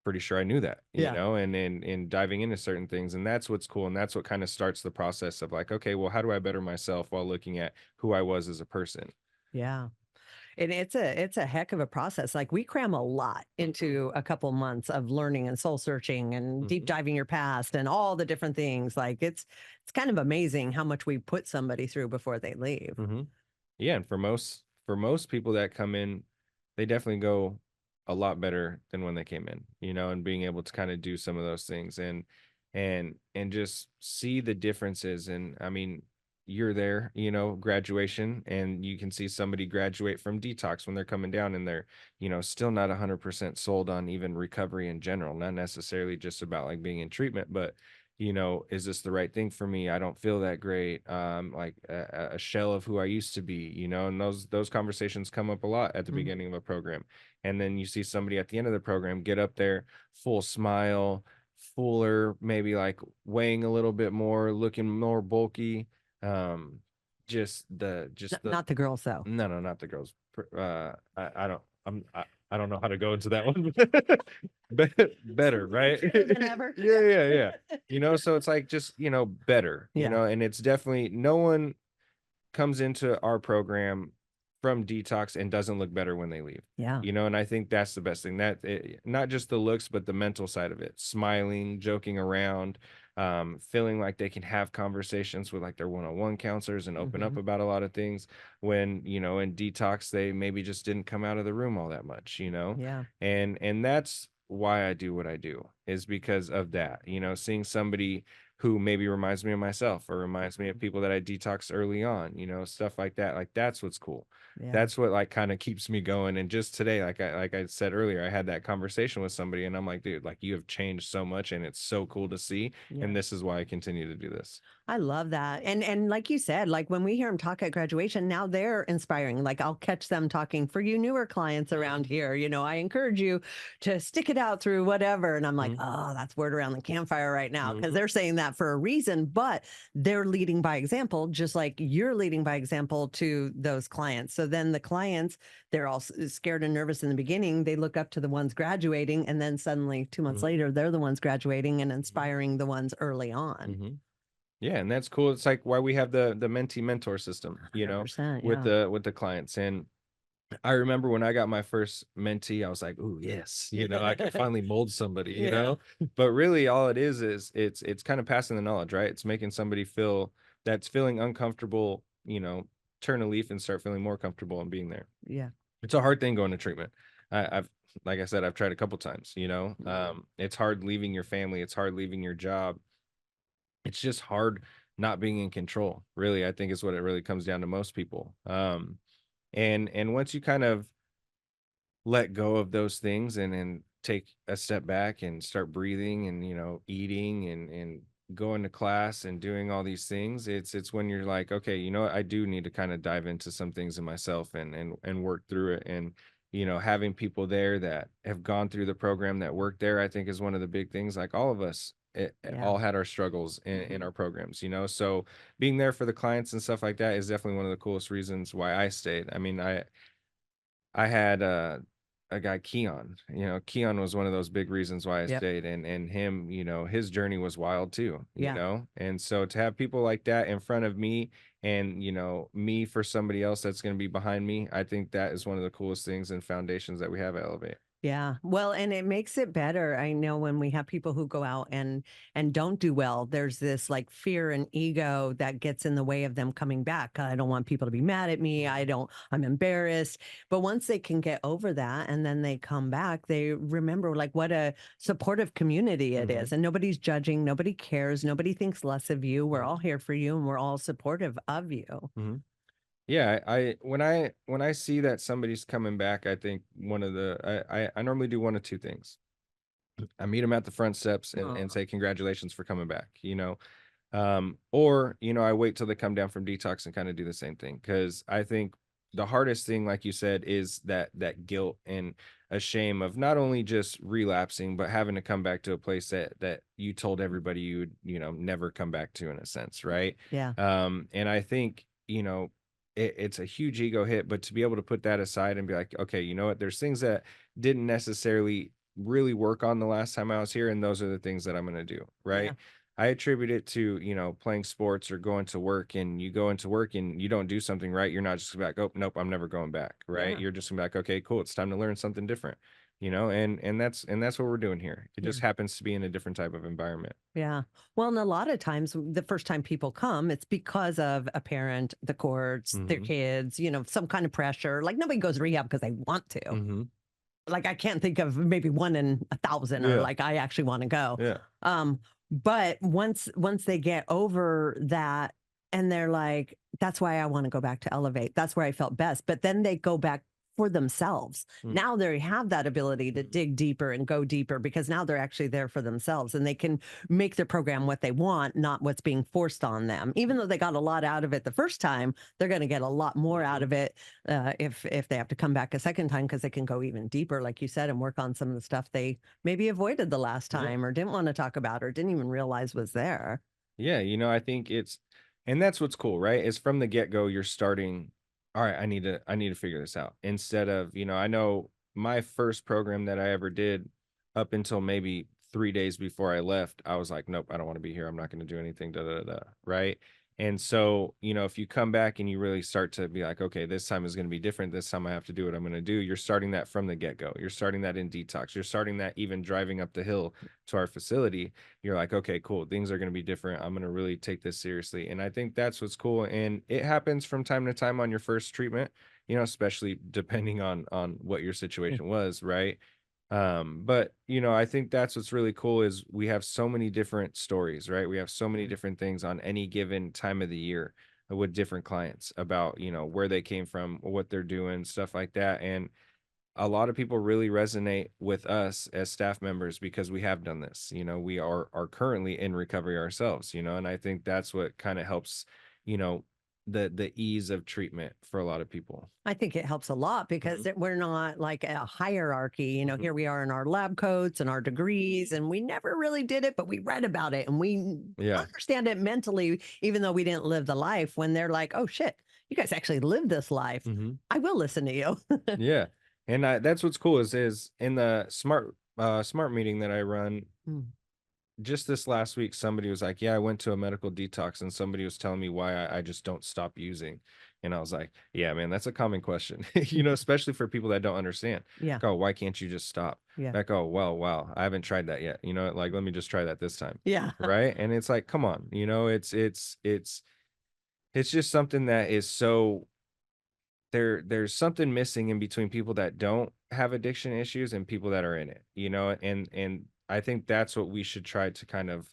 pretty sure I knew that, and in diving into certain things. And that's what's cool. And that's what kind of starts the process of like, okay, well, how do I better myself while looking at who I was as a person? Yeah. And it's a heck of a process. Like we cram a lot into a couple months of learning and soul searching and deep diving your past and all the different things. Like it's kind of amazing how much we put somebody through before they leave. Yeah, and for most people that come in, they definitely go a lot better than when they came in, and being able to kind of do some of those things and just see the differences. And I mean, you're there, graduation, and you can see somebody graduate from detox when they're coming down and they're, still not 100% sold on even recovery in general, not necessarily just about like being in treatment, but is this the right thing for me? I don't feel that great. Like a shell of who I used to be, and those conversations come up a lot at the beginning of a program. And then you see somebody at the end of the program get up there, full smile, fuller, maybe like weighing a little bit more, looking more bulky. Not the girls though. No, not the girls. I don't know how to go into that one. Better, right? Than ever. Yeah. So it's like just, better, and it's definitely no one comes into our program from detox and doesn't look better when they leave. Yeah. And I think that's the best thing, that not just the looks, but the mental side of it, smiling, joking around, feeling like they can have conversations with like their one-on-one counselors and open up about a lot of things when, in detox, they maybe just didn't come out of the room all that much, Yeah. And that's why I do what I do, is because of that, seeing somebody who maybe reminds me of myself or reminds me of people that I detoxed early on, stuff like that. Like that's what's cool. Yeah. That's what like kind of keeps me going. And just today, like I said earlier, I had that conversation with somebody and I'm like, dude, like you have changed so much and it's so cool to see. Yeah. And this is why I continue to do this. I love that. And like you said, like when we hear them talk at graduation, now they're inspiring. Like I'll catch them talking for you newer clients around here. I encourage you to stick it out through whatever. And I'm like, oh, that's word around the campfire right now, because they're saying that for a reason, but they're leading by example, just like you're leading by example to those clients. So then the clients, they're all scared and nervous in the beginning. They look up to the ones graduating, and then suddenly 2 months later, they're the ones graduating and inspiring the ones early on. Yeah, and that's cool. It's like why we have the mentee mentor system, with the clients. And I remember when I got my first mentee, I was like, "Ooh, yes, I can finally mold somebody." But really, all it is it's kind of passing the knowledge, right? It's making somebody that's feeling uncomfortable, turn a leaf and start feeling more comfortable and being there. Yeah, it's a hard thing going to treatment. I've like I said, I've tried a couple times. It's hard leaving your family. It's hard leaving your job. It's just hard not being in control, really. I think is what it really comes down to most people. And once you kind of let go of those things and take a step back and start breathing and eating and going to class and doing all these things, it's when you're like, okay, what, I do need to kind of dive into some things in myself and work through it. And having people there that have gone through the program that work there, I think is one of the big things. Like all of us all had our struggles in our programs, so being there for the clients and stuff like that is definitely one of the coolest reasons why I stayed. I mean, I had a guy, Keon. Keon was one of those big reasons why I stayed, and him, his journey was wild too, and so to have people like that in front of me and me for somebody else that's going to be behind me, I think that is one of the coolest things and foundations that we have at Elevate. Yeah. Well, and it makes it better. I know when we have people who go out and don't do well, there's this like fear and ego that gets in the way of them coming back. I don't want people to be mad at me. I'm embarrassed. But once they can get over that and then they come back, they remember like what a supportive community it is. And nobody's judging, nobody cares, nobody thinks less of you. We're all here for you and we're all supportive of you. Yeah, when I see that somebody's coming back, I think one of the I normally do one of two things. I meet them at the front steps and say, congratulations for coming back, you know? Or, you know, I wait till they come down from detox and kind of do the same thing. Cause I think the hardest thing, like you said, is that guilt and a shame of not only just relapsing, but having to come back to a place that you told everybody you would, you know, never come back to, in a sense. Right. Yeah. And I think, you know, it's a huge ego hit, but to be able to put that aside and be like, okay, you know what, there's things that didn't necessarily really work on the last time I was here, and those are the things that I'm going to do. Right. Yeah. I attribute it to, you know, playing sports or going to work, and you go into work and you don't do something right. You're not just gonna be like, oh, nope, I'm never going back. Right. Yeah. You're just gonna be like, okay, cool. It's time to learn something different, you know, and that's what we're doing here. It just happens to be in a different type of environment. Yeah. Well, and a lot of times the first time people come, it's because of a parent, the courts, their kids, you know, some kind of pressure. Like nobody goes to rehab because they want to. Like I can't think of maybe 1 in 1,000 or like I actually want to go. Yeah. But once they get over that and they're like, that's why I want to go back to Elevate. That's where I felt best. But then they go back for themselves. Now they have that ability to dig deeper and go deeper because now they're actually there for themselves and they can make their program what they want, not what's being forced on them. Even though they got a lot out of it the first time, they're going to get a lot more out of it if they have to come back a second time because they can go even deeper, like you said, and work on some of the stuff they maybe avoided the last time or didn't want to talk about or didn't even realize was there. Yeah, you know, I think and that's what's cool, right? Is from the get-go, you're starting, all right, I need to figure this out. Instead of, you know, I know my first program that I ever did up until maybe 3 days before I left, I was like, nope, I don't want to be here. I'm not going to do anything, right? And so, you know, if you come back and you really start to be like, okay, this time is going to be different. This time I have to do what I'm going to do. You're starting that from the get-go. You're starting that in detox. You're starting that even driving up the hill to our facility. You're like, okay, cool. Things are going to be different. I'm going to really take this seriously. And I think that's what's cool. And it happens from time to time on your first treatment, you know, especially depending on what your situation was, right? But you know, I think that's what's really cool is we have so many different stories, right? We have so many different things on any given time of the year with different clients about, you know, where they came from, what they're doing, stuff like that. And a lot of people really resonate with us as staff members because we have done this. You know, we are currently in recovery ourselves, you know, and I think that's what kind of helps, you know, the ease of treatment for a lot of people. I think it helps a lot because we're not like a hierarchy. You know, here we are in our lab coats and our degrees, and we never really did it, but we read about it and we understand it mentally, even though we didn't live the life. When they're like, oh shit, you guys actually live this life. I will listen to you. Yeah. And that's what's cool is in the smart meeting that I run, just this last week, somebody was like, yeah, I went to a medical detox and somebody was telling me why I just don't stop using. And I was like, yeah, man, that's a common question, you know, especially for people that don't understand. Yeah. Like, oh, why can't you just stop? Yeah. Like, oh, well, wow, I haven't tried that yet. You know, like, let me just try that this time. Yeah. Right. And it's like, come on, you know, it's just something that is so there's something missing in between people that don't have addiction issues and people that are in it, you know, and I think that's what we should try to kind of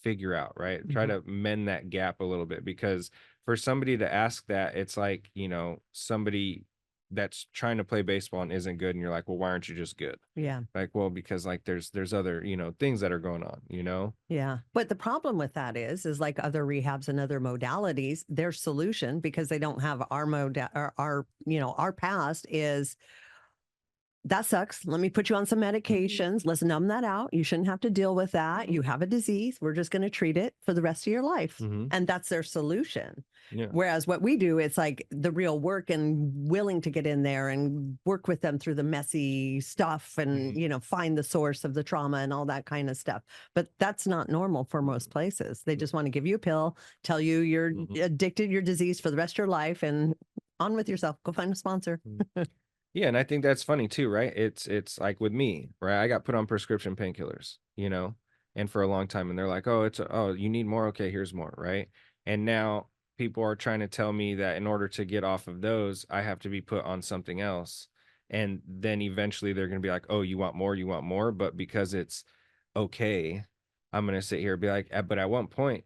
figure out, right? Try to mend that gap a little bit, because for somebody to ask that, it's like, you know, somebody that's trying to play baseball and isn't good, and you're like, well, why aren't you just good? Yeah. Like, well, because like there's other, you know, things that are going on, you know? Yeah. But the problem with that is like other rehabs and other modalities, their solution, because they don't have our, you know, our past is, that sucks. Let me put you on some medications. Let's numb that out. You shouldn't have to deal with that. You have a disease. We're just going to treat it for the rest of your life. And that's their solution. Yeah. Whereas what we do, it's like the real work and willing to get in there and work with them through the messy stuff and, you know, find the source of the trauma and all that kind of stuff. But that's not normal for most places. They just want to give you a pill, tell you you're addicted, you're diseased for the rest of your life, and on with yourself. Go find a sponsor. Yeah, and I think that's funny too, right? It's like with me, right? I got put on prescription painkillers, you know, and for a long time, and they're like, "Oh, oh, you need more. Okay, here's more," right? And now people are trying to tell me that in order to get off of those, I have to be put on something else, and then eventually they're gonna be like, "Oh, you want more? You want more?" But because it's okay, I'm gonna sit here and be like, But at one point,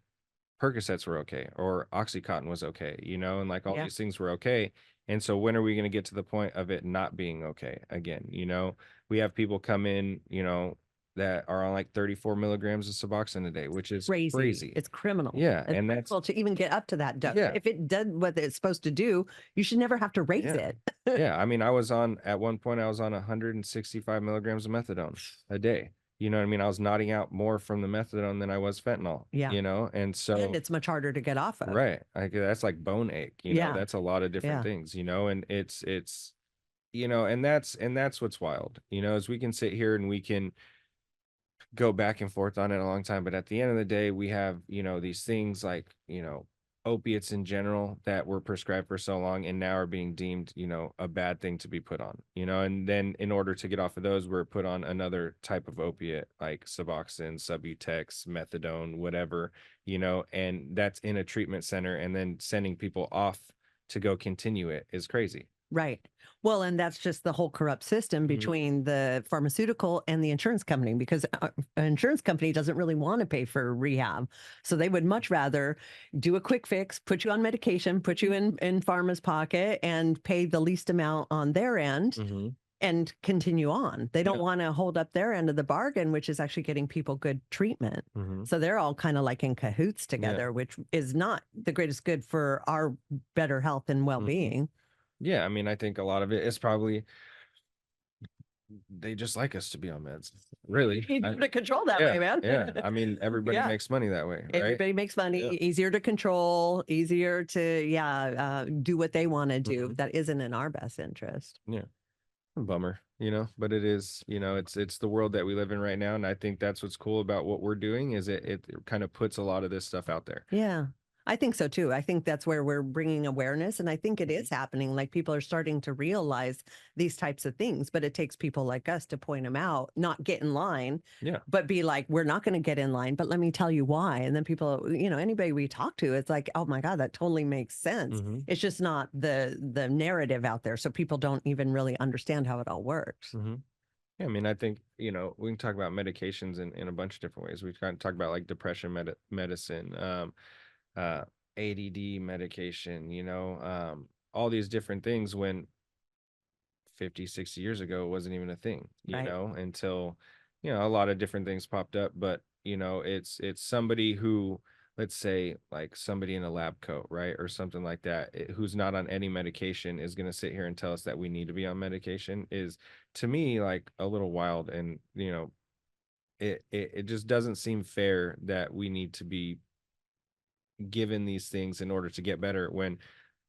Percocets were okay, or Oxycontin was okay, you know, and like all these things were okay. And so when are we going to get to the point of it not being okay again? You know, we have people come in, you know, that are on like 34 milligrams of Suboxone a day, which is crazy. It's criminal. Yeah. It's and criminal to even get up to that dose. Yeah. If it does what it's supposed to do, you should never have to raise it. Yeah. I mean, at one point, I was on 165 milligrams of methadone a day. You know what I mean? I was nodding out more from the methadone than I was fentanyl. Yeah. You know, and it's much harder to get off of. Right. Like that's like bone ache. You know, that's a lot of different things. You know, and it's you know, and that's what's wild. You know, as we can sit here and we can go back and forth on it a long time, but at the end of the day, we have, you know, these things like, you know, opiates in general that were prescribed for so long and now are being deemed, you know, a bad thing to be put on, you know, and then in order to get off of those, we're put on another type of opiate like Suboxone, Subutex, methadone, whatever, you know, and that's in a treatment center, and then sending people off to go continue it is crazy. Right. Well, and that's just the whole corrupt system between the pharmaceutical and the insurance company, because an insurance company doesn't really want to pay for rehab. So they would much rather do a quick fix, put you on medication, put you in pharma's pocket, and pay the least amount on their end and continue on. They don't want to hold up their end of the bargain, which is actually getting people good treatment. So they're all kind of like in cahoots together, which is not the greatest good for our better health and well-being. Yeah, I mean, I think a lot of it is probably they just like us to be on meds. Really, to control that way, man. Yeah, I mean, everybody makes money that way, right? Everybody makes money. Easier to control, easier to do what they want to do. That isn't in our best interest. Yeah, bummer, you know, but it is, you know, it's the world that we live in right now, and I think that's what's cool about what we're doing is it kind of puts a lot of this stuff out there. Yeah. I think so too. I think that's where we're bringing awareness, and I think it is happening. Like people are starting to realize these types of things, but it takes people like us to point them out, not get in line, but be like, we're not going to get in line, but let me tell you why. And then people, you know, anybody we talk to, it's like, oh my God, that totally makes sense. It's just not the narrative out there. So people don't even really understand how it all works. Yeah, I mean, I think, you know, we can talk about medications in a bunch of different ways. We can talk about like depression medicine, ADD medication, you know, all these different things when 50, 60 years ago it wasn't even a thing, you know, until, you know, a lot of different things popped up. But, you know, it's somebody who, let's say like somebody in a lab coat, right? Or something like that, who's not on any medication is going to sit here and tell us that we need to be on medication is to me like a little wild. And, you know, it just doesn't seem fair that we need to be given these things in order to get better when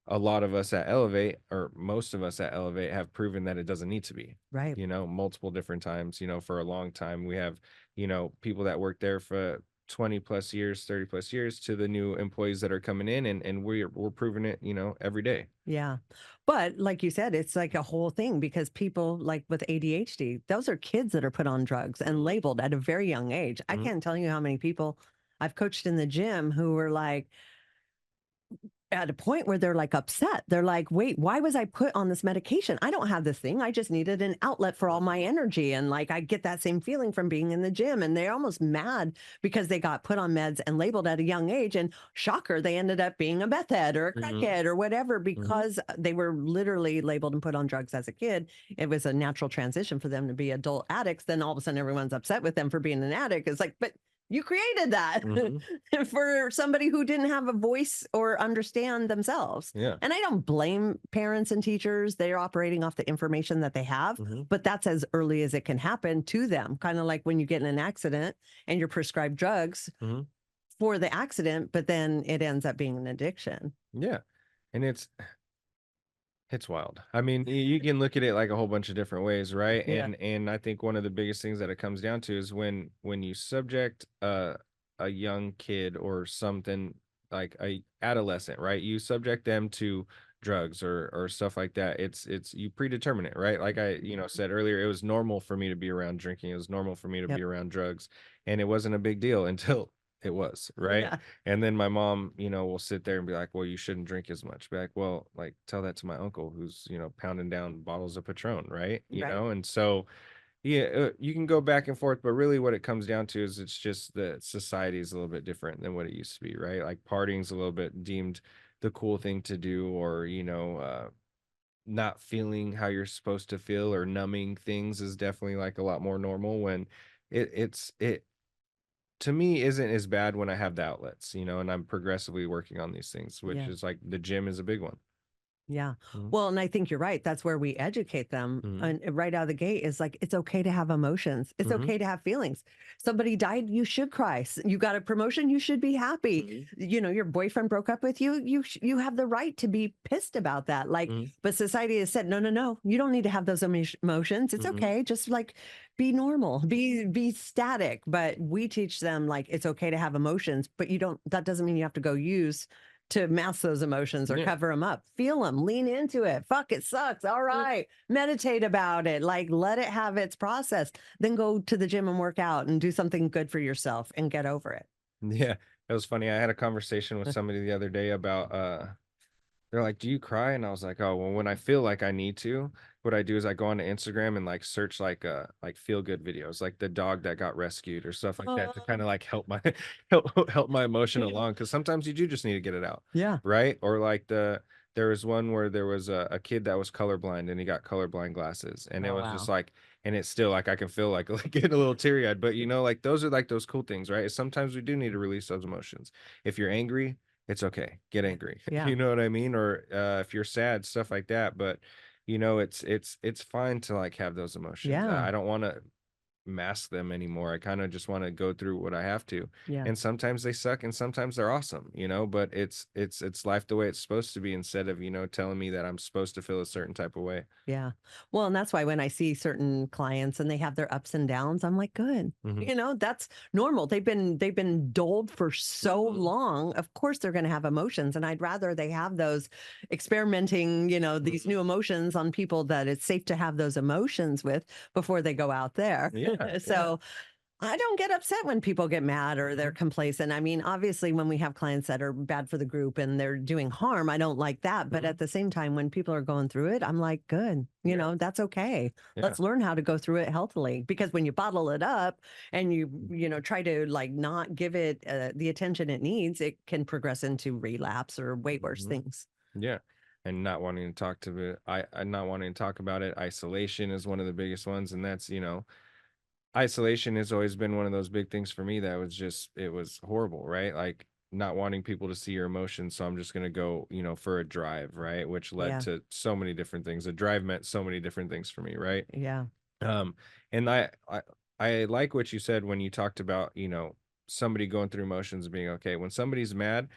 a lot of us at Elevate, or most of us at Elevate, have proven that it doesn't need to be, right? You know, multiple different times, you know, for a long time. We have, you know, people that work there for 20 plus years, 30 plus years, to the new employees that are coming in, and we're proving it, you know, every day. Yeah. But like you said, it's like a whole thing, because people like with ADHD, those are kids that are put on drugs and labeled at a very young age. I can't tell you how many people I've coached in the gym who were like, at a point where they're like upset. They're like, wait, why was I put on this medication? I don't have this thing. I just needed an outlet for all my energy. And like, I get that same feeling from being in the gym. And they're almost mad because they got put on meds and labeled at a young age. And shocker, they ended up being a meth head or a crackhead or whatever, because they were literally labeled and put on drugs as a kid. It was a natural transition for them to be adult addicts. Then all of a sudden everyone's upset with them for being an addict. It's like, but you created that for somebody who didn't have a voice or understand themselves. Yeah. And I don't blame parents and teachers. They're operating off the information that they have, but that's as early as it can happen to them. Kind of like when you get in an accident and you're prescribed drugs for the accident, but then it ends up being an addiction. Yeah. And it's wild. I mean, you can look at it like a whole bunch of different ways, right? And I think one of the biggest things that it comes down to is when you subject a young kid or something like a adolescent, right? You subject them to drugs or stuff like that. It's you predetermine it, right? Like I, you know, said earlier, it was normal for me to be around drinking. It was normal for me to be around drugs, and it wasn't a big deal until it was, right? Yeah. And then my mom, you know, will sit there and be like, well, you shouldn't drink as much. Be like, well, like tell that to my uncle who's, you know, pounding down bottles of Patron, right? You know, and so yeah, you can go back and forth, but really what it comes down to is it's just that society is a little bit different than what it used to be, right? Like partying's a little bit deemed the cool thing to do, or, you know, not feeling how you're supposed to feel or numbing things is definitely like a lot more normal, when it to me isn't as bad when I have the outlets, and I'm progressively working on these things, which Yeah. is like the gym is a big one. Yeah. Mhm. Well, and I think you're right. That's where we educate them. Mhm. And right out of the gate is like, it's okay to have emotions. It's Mhm. okay to have feelings. Somebody died, you should cry. You got a promotion, you should be happy. Your boyfriend broke up with you, you have the right to be pissed about that. Like, Mhm. but society has said, no, no, no, you don't need to have those emotions. It's Mhm. okay. Just like be normal, be static. But we teach them like it's okay to have emotions, but that doesn't mean you have to go use to mask those emotions or Yeah. cover them up. Feel them, lean into it. Fuck, it sucks. All right. Meditate about it. Like, let it have its process. Then go to the gym and work out and do something good for yourself and get over it. Yeah. It was funny. I had a conversation with somebody the other day about they're like, "Do you cry?" And I was like, "Oh, well, when I feel like I need to, what I do is I go onto Instagram and like search like feel good videos, like the dog that got rescued or stuff like that to kind of like help my help my emotion along, because sometimes you do just need to get it out, Yeah. right? Or like there was one where there was a kid that was colorblind and he got colorblind glasses, and it Oh, was just wow. like, and it's still like I can feel like getting a little teary eyed, but like those are like those cool things, right? Sometimes we do need to release those emotions. If you're angry, it's okay. Get angry. Yeah. You know what I mean? Or if you're sad, stuff like that. But it's fine to like have those emotions. Yeah. I don't want to mask them anymore. I kind of just want to go through what I have to. Yeah. And sometimes they suck and sometimes they're awesome, but it's life the way it's supposed to be, instead of, telling me that I'm supposed to feel a certain type of way. Yeah. Well, and that's why when I see certain clients and they have their ups and downs, I'm like, good. Mhm. That's normal. They've been doled for so Mhm. long. Of course they're going to have emotions, and I'd rather they have those experimenting, these Mhm. new emotions on people that it's safe to have those emotions with before they go out there. Yeah, yeah. So I don't get upset when people get mad or they're Mhm. complacent. I mean, obviously, when we have clients that are bad for the group and they're doing harm, I don't like that. But Mhm. at the same time, when people are going through it, I'm like, good, Yeah, that's okay. yeah. Let's learn how to go through it healthily. Because when you bottle it up and try to like not give it the attention it needs, it can progress into relapse or way worse Mhm. things. Yeah. And not wanting to talk to I not wanting to talk about it. Isolation is one of the biggest ones. And that's, isolation has always been one of those big things for me that was just, it was horrible, right? Like not wanting people to see your emotions. So I'm just going to go, for a drive, right? Which led Yeah. to so many different things. A drive meant so many different things for me, right? Yeah. Um, and I like what you said when you talked about, somebody going through emotions and being okay. When somebody's mad,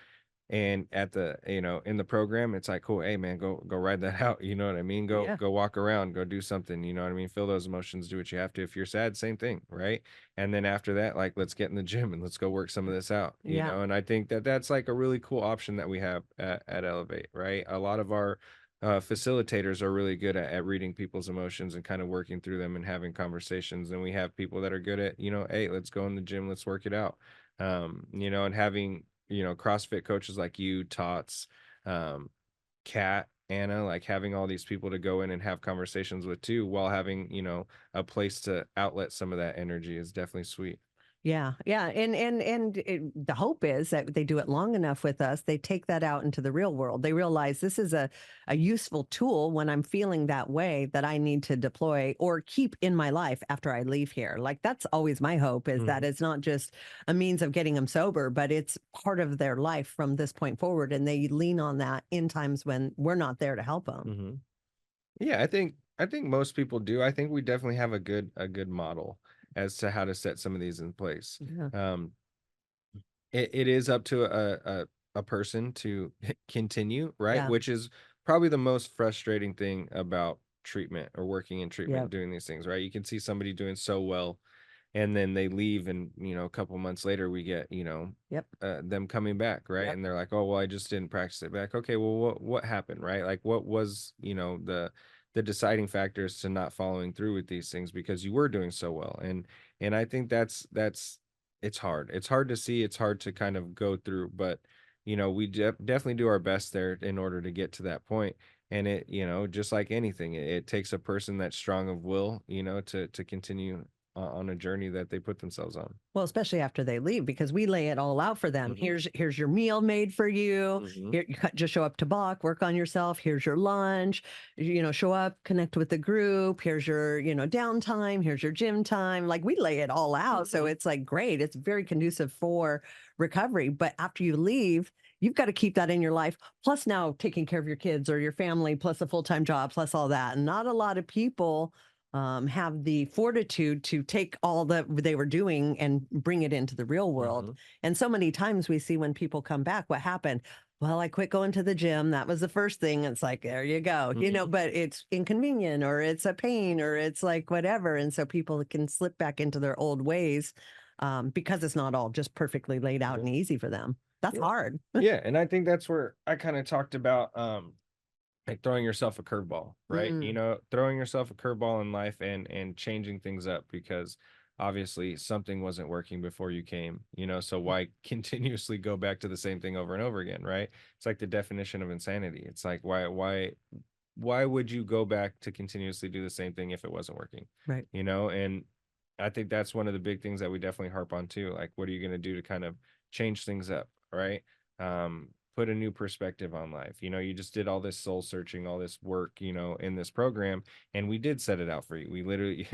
and at the, in the program, it's like, cool, hey man, go ride that out. You know what I mean? Go Yeah. go walk around, go do something. You know what I mean? Feel those emotions, do what you have to. If you're sad, same thing, right? And then after that, like, let's get in the gym and let's go work some of this out. Yeah. And I think that that's like a really cool option that we have at Elevate, right? A lot of our facilitators are really good at reading people's emotions and kind of working through them and having conversations. And we have people that are good at, hey, let's go in the gym, let's work it out. And having, CrossFit coaches like you, Tots, Kat, Anna, like having all these people to go in and have conversations with too, while having, a place to outlet some of that energy is definitely sweet. Yeah, yeah, and the hope is that they do it long enough with us, they take that out into the real world. They realize this is a useful tool when I'm feeling that way that I need to deploy or keep in my life after I leave here. Like that's always my hope is that Mhm. it's not just a means of getting them sober, but it's part of their life from this point forward, and they lean on that in times when we're not there to help them. Mhm. Yeah, I think most people do. I think we definitely have a good model as to how to set some of these in place. Yeah, Um, it is up to a person to continue, right? yeah, Which is probably the most frustrating thing about treatment or working in yeah, treatment, doing these things, right? You can see somebody doing so well and then they leave, and a couple months later we get, yep, them coming back, right? yep, And they're like, oh well, I just didn't practice it back. Okay, well, what happened, right? Like what was, the deciding factors to not following through with these things, because you were doing so well. And I think that's it's hard to see, it's hard to kind of go through, but we definitely do our best there in order to get to that point. And it, just like anything, it takes a person that's strong of will, to continue on a journey that they put themselves on. Well, especially after they leave, because we lay it all out for them. Here's your meal made for you. Here, you just show up to Bach, work on yourself. Here's your lunch. Show up, connect with the group. Here's your downtime. Here's your gym time. Like, we lay it all out, so it's like great. It's very conducive for recovery. But after you leave, you've got to keep that in your life. Plus, now taking care of your kids or your family, plus a full-time job, plus all that. And not a lot of people have the fortitude to take all that they were doing and bring it into the real world. And so many times we see when people come back, what happened? Well, I quit going to the gym. That was the first thing. It's like, there you go, but it's inconvenient, or it's a pain, or it's like whatever. And so people can slip back into their old ways because it's not all just perfectly laid out and easy for them. That's hard. Yeah. And I think that's where I kind of talked about like throwing yourself a curveball, right? Throwing yourself a curveball in life and changing things up, because obviously something wasn't working before you came, so why continuously go back to the same thing over and over again, right? It's like the definition of insanity. It's like, why would you go back to continuously do the same thing if it wasn't working? Right. And I think that's one of the big things that we definitely harp on too. Like, what are you going to do to kind of change things up, right? Put a new perspective on life. You just did all this soul searching, all this work, in this program, and we did set it out for you. We literally,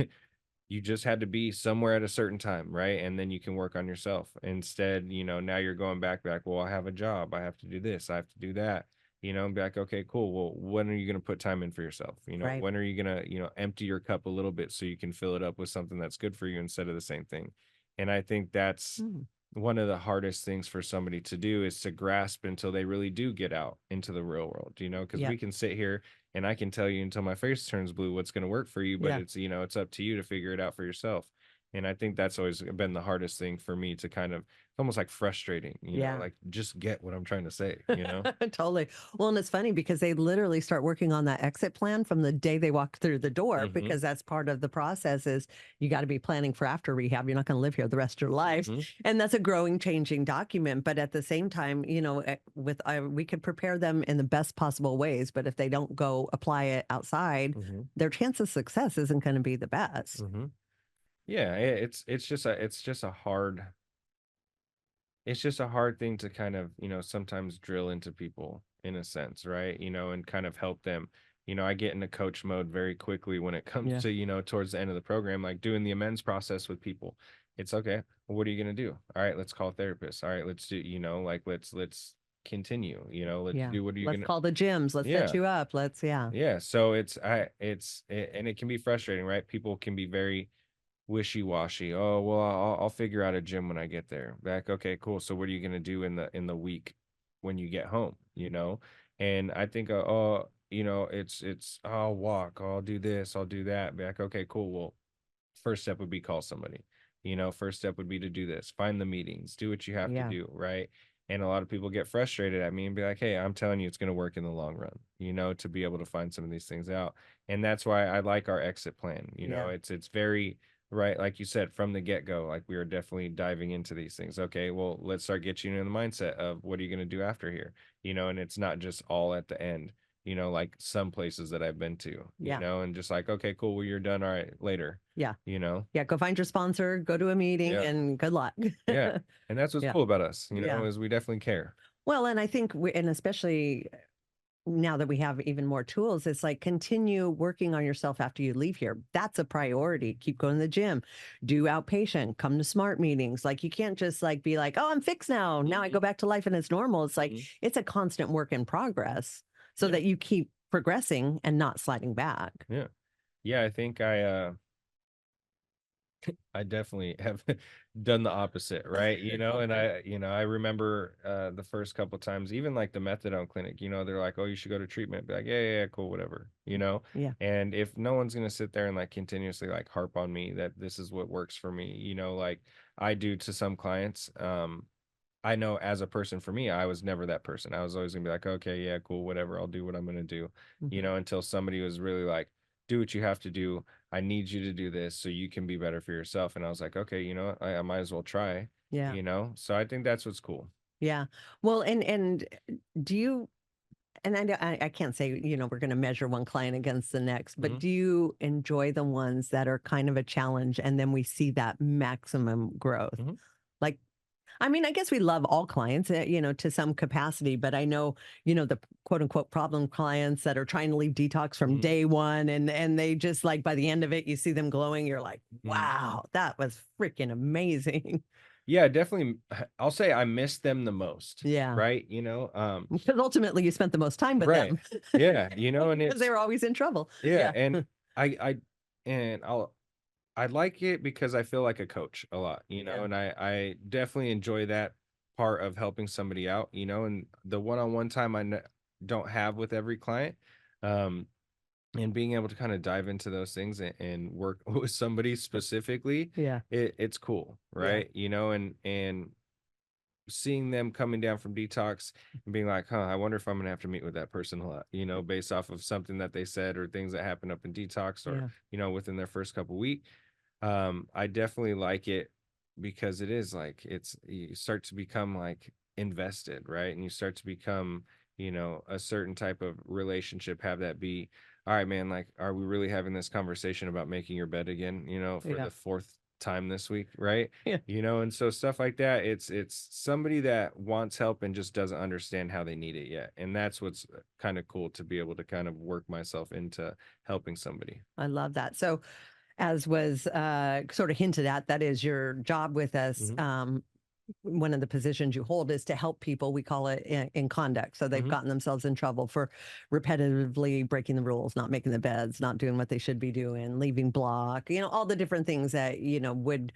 you just had to be somewhere at a certain time, right? And then you can work on yourself. Instead, now you're going back, well, I have a job, I have to do this, I have to do that, and be like, okay, cool. Well, when are you going to put time in for yourself? Right. When are you going to, empty your cup a little bit so you can fill it up with something that's good for you instead of the same thing? And I think that's one of the hardest things for somebody to do, is to grasp until they really do get out into the real world, because we can sit here and I can tell you until my face turns blue what's going to work for you, but it's, it's up to you to figure it out for yourself. And I think that's always been the hardest thing for me to kind of, almost like frustrating, like, just get what I'm trying to say, Totally. Well, and it's funny because they literally start working on that exit plan from the day they walk through the door, because that's part of the process. Is you got to be planning for after rehab. You're not going to live here the rest of your life. And that's a growing, changing document. But at the same time, we could prepare them in the best possible ways, but if they don't go apply it outside, their chance of success isn't going to be the best. Yeah, it's just a hard thing to kind of, sometimes drill into people in a sense, right? And kind of help them. I get into coach mode very quickly when it comes to, towards the end of the program, like doing the amends process with people. It's okay. Well, what are you going to do? All right, let's call a therapist. All right, let's do, like, let's continue, let's do, what are you going to call the gyms. Let's set you up. Yeah. So and it can be frustrating, right? People can be very wishy-washy. Oh, well, I'll figure out a gym when I get there. Back, okay, cool. So what are you gonna do in the week when you get home? And I think, it's I'll walk, I'll do this, I'll do that. Back, okay, cool. Well, first step would be call somebody. First step would be to do this. Find the meetings. Do what you have to do, right? And a lot of people get frustrated at me and be like, hey, I'm telling you, it's going to work in the long run, to be able to find some of these things out. And that's why I like our exit plan. It's very right, like you said, from the get-go, like, we are definitely diving into these things. Okay, well, let's start getting you in the mindset of what are you going to do after here, and it's not just all at the end, like some places that I've been to, and just like, okay, cool, well, you're done, all right, later. Go find your sponsor, go to a meeting, and good luck. And that's what's cool about us, is we definitely care. Well, and I think and especially now that we have even more tools, it's like, continue working on yourself after you leave here. That's a priority. Keep going to the gym, do outpatient, come to SMART meetings. Like, you can't just like be like, oh, I'm fixed now. Now I go back to life and it's normal. It's like, it's a constant work in progress, so that you keep progressing and not sliding back. Yeah. I think I definitely have done the opposite, right? And I remember the first couple of times, even like the methadone clinic, they're like, oh, you should go to treatment. Be like, yeah, cool, whatever, And if no one's going to sit there and like continuously like harp on me that this is what works for me, like I do to some clients, I know as a person, for me, I was never that person. I was always gonna be like, okay, yeah, cool, whatever, I'll do what I'm gonna do, until somebody was really like, do what you have to do. I need you to do this so you can be better for yourself. And I was like, okay, I might as well try. So I think that's what's cool. Well, and do you And I can't say, we're going to measure one client against the next, but do you enjoy the ones that are kind of a challenge and then we see that maximum growth? Like, I mean, I guess we love all clients, to some capacity, but I know, the quote unquote problem clients that are trying to leave detox from day one and they just like by the end of it, you see them glowing. You're like, wow, that was freaking amazing. Yeah, definitely. I'll say I miss them the most. Yeah. Right. Because ultimately you spent the most time with them. Yeah. And because they were always in trouble. Yeah. And I like it because I feel like a coach a lot, and I definitely enjoy that part of helping somebody out, and the one-on-one time don't have with every client. And being able to kind of dive into those things and work with somebody specifically, it's cool, right? And seeing them coming down from detox and being like, I wonder if I'm gonna have to meet with that person a lot, based off of something that they said or things that happened up in detox or within their first couple weeks. I definitely like it because it is like you start to become like invested, right? And you start to become, a certain type of relationship, have that be, all right, man, like, are we really having this conversation about making your bed again, for the fourth time this week, right? And so stuff like that, it's somebody that wants help and just doesn't understand how they need it yet. And that's what's kind of cool, to be able to kind of work myself into helping somebody. I love that. So as was sort of hinted at, that is your job with us. One of the positions you hold is to help people. We call it in conduct. So they've gotten themselves in trouble for repetitively breaking the rules, not making the beds, not doing what they should be doing, leaving block, all the different things that, would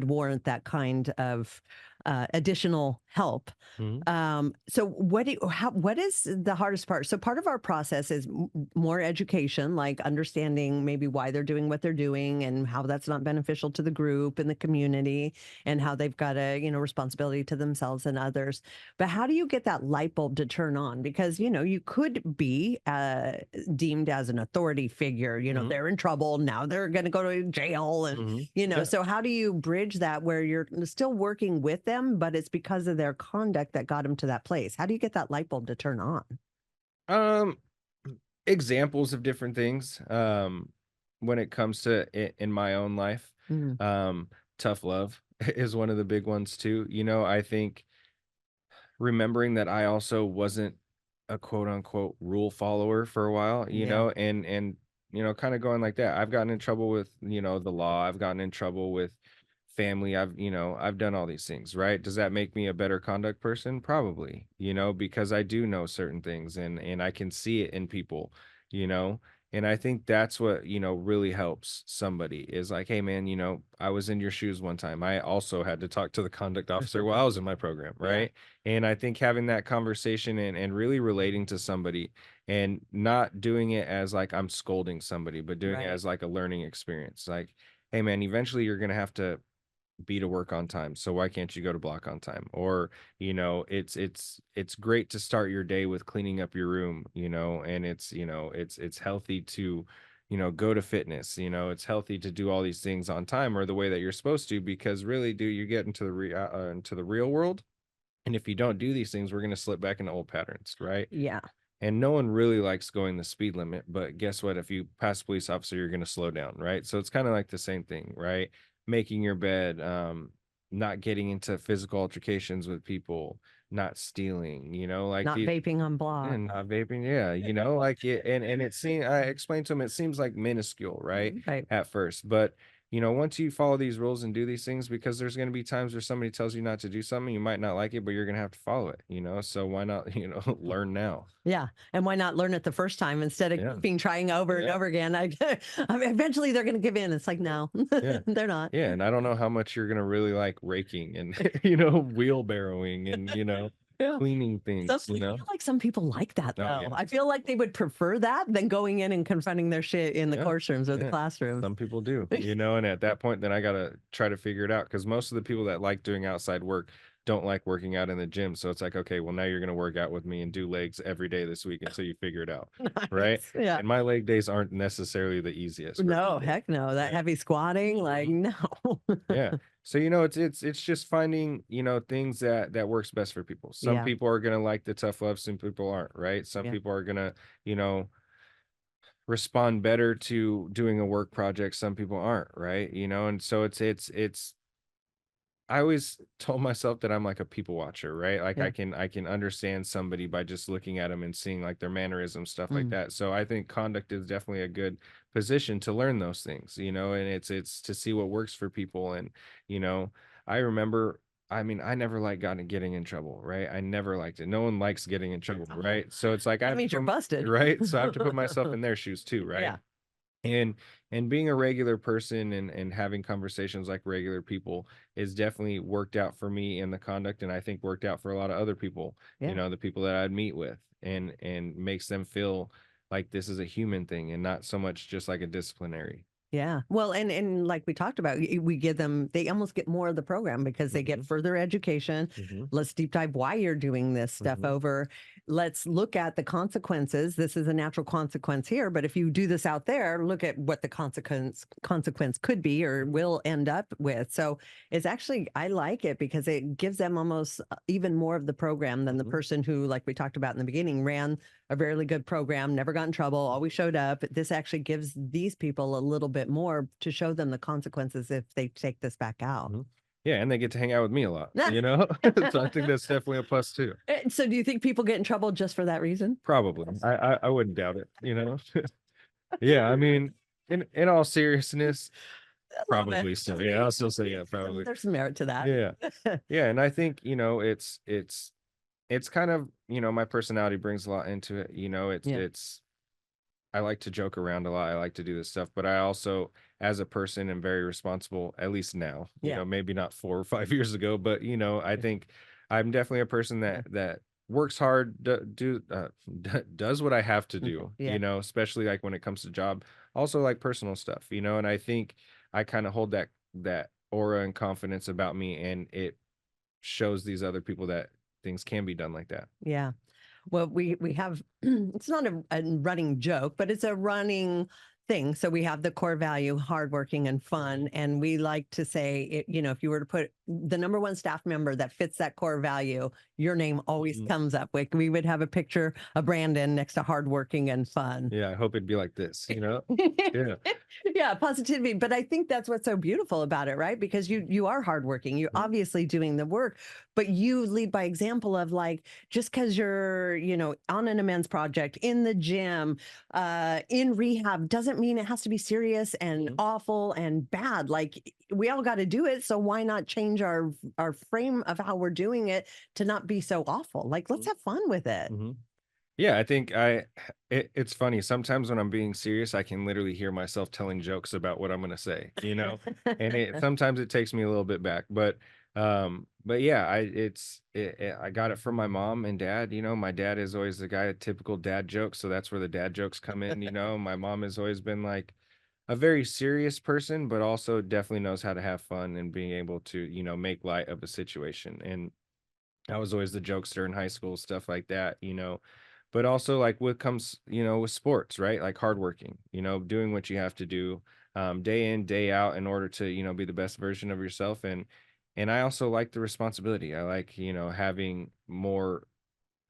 warrant that kind of additional help. So what is the hardest part? So part of our process is more education, like understanding maybe why they're doing what they're doing and how that's not beneficial to the group and the community and how they've got a, responsibility to themselves and others. But how do you get that light bulb to turn on? Because, you could be deemed as an authority figure, they're in trouble. Now they're going to go to jail and, so how do you bridge that where you're still working with them, but it's because of their conduct that got them to that place? How do you get that light bulb to turn on? Examples of different things. When it comes to it in my own life, tough love is one of the big ones too. I think remembering that I also wasn't a quote unquote rule follower for a while, and kind of going like that. I've gotten in trouble with, the law. I've gotten in trouble with family. I've done all these things, right? Does that make me a better conduct person? Probably, because I do know certain things and I can see it in people, and I think that's what, really helps somebody is like, hey man, I was in your shoes one time. I also had to talk to the conduct officer while I was in my program, right? And I think having that conversation and really relating to somebody and not doing it as like I'm scolding somebody, but doing it as like a learning experience. Like, hey man, eventually you're going to have to be to work on time, so why can't you go to block on time? Or it's great to start your day with cleaning up your room, and it's healthy to go to fitness, it's healthy to do all these things on time or the way that you're supposed to, because really do you get into the real world, and if you don't do these things, we're going to slip back into old patterns, right? And no one really likes going the speed limit, but guess what? If you pass a police officer, you're going to slow down, right? So it's kind of like the same thing, right? Making your bed, not getting into physical altercations with people, not stealing, like not vaping on block. And not vaping, like it, and it seemed, I explained to him, it seems like minuscule, right? At first, but once you follow these rules and do these things, because there's going to be times where somebody tells you not to do something, you might not like it, but you're going to have to follow it, so why not, learn now? And why not learn it the first time instead of being trying over and over again? I mean, eventually they're going to give in. It's like, no, they're not. And I don't know how much you're going to really like raking and, wheelbarrowing and, cleaning things, I feel like some people like that though. I feel like they would prefer that than going in and confronting their shit in the courtrooms or the classrooms. Some people do, and at that point, then I got to try to figure it out, because most of the people that like doing outside work, don't like working out in the gym. So it's like, okay, well, now you're going to work out with me and do legs every day this week until you figure it out. Nice. Right. Yeah. And my leg days aren't necessarily the easiest. No, heck no. That heavy squatting, like, no. Yeah. So, it's just finding, things that works best for people. Some people are going to like the tough love. Some people aren't, right? Some people are going to, respond better to doing a work project. Some people aren't, right? And so it's I always told myself that I'm like a people watcher, right? Like I can understand somebody by just looking at them and seeing like their mannerisms, stuff like that. So I think conduct is definitely a good position to learn those things, and it's to see what works for people. And I remember, I mean, I never liked getting in trouble, right? I never liked it. No one likes getting in trouble, right? So it's like that means you're busted, right? So I have to put myself in their shoes too, right? Yeah. And being a regular person and having conversations like regular people is definitely worked out for me in the conduct, and I think worked out for a lot of other people, the people that I'd meet with, and makes them feel like this is a human thing and not so much just like a disciplinary. Yeah. Well, and like we talked about, we give them, they almost get more of the program because they get further education. Let's deep dive why you're doing this stuff over. Let's look at the consequences. This is a natural consequence here, but if you do this out there, look at what the consequence could be or will end up with. So it's actually, I like it because it gives them almost even more of the program than the person who, like we talked about in the beginning, ran a really good program, never got in trouble, always showed up. This actually gives these people a little bit more to show them the consequences if they take this back out. Yeah, and they get to hang out with me a lot, So I think that's definitely a plus too. So do you think people get in trouble just for that reason? Probably. I wouldn't doubt it, Yeah, I mean, in all seriousness, probably so. Yeah, I'll still say yeah, probably. There's some merit to that. Yeah. Yeah, and I think, it's kind of, my personality brings a lot into it. It's I like to joke around a lot. I like to do this stuff, but I also, as a person, am very responsible, at least now, maybe not 4 or 5 years ago, but I think I'm definitely a person that works hard, does what I have to do, especially like when it comes to job, also like personal stuff, and I think I kind of hold that aura and confidence about me, and it shows these other people that things can be done like that. Yeah. Well, we have it's not a running joke, but it's a running thing. So we have the core value, hardworking and fun. And we like to say, if you were to put the number one staff member that fits that core value, your name always comes up. We would have a picture of Brandon next to hardworking and fun. Yeah, I hope it'd be like this, Yeah. Yeah, positivity. But I think that's what's so beautiful about it, right? Because you are hardworking. You're obviously doing the work, but you lead by example of like, just because you're, on an amends project, in the gym, in rehab, doesn't mean it has to be serious and awful and bad. Like we all got to do it. So why not change our frame of how we're doing it to not be so awful? Like, let's have fun with it. Yeah, I think it's funny. Sometimes when I'm being serious, I can literally hear myself telling jokes about what I'm going to say, and sometimes it takes me a little bit back, but yeah, I got it from my mom and dad. My dad is always the guy, a typical dad joke. So that's where the dad jokes come in. My mom has always been like a very serious person, but also definitely knows how to have fun and being able to, make light of a situation. And I was always the jokester in high school, stuff like that. But also like what comes, with sports, right? Like hardworking, doing what you have to do, day in, day out in order to, be the best version of yourself. And I also like the responsibility. I like, having more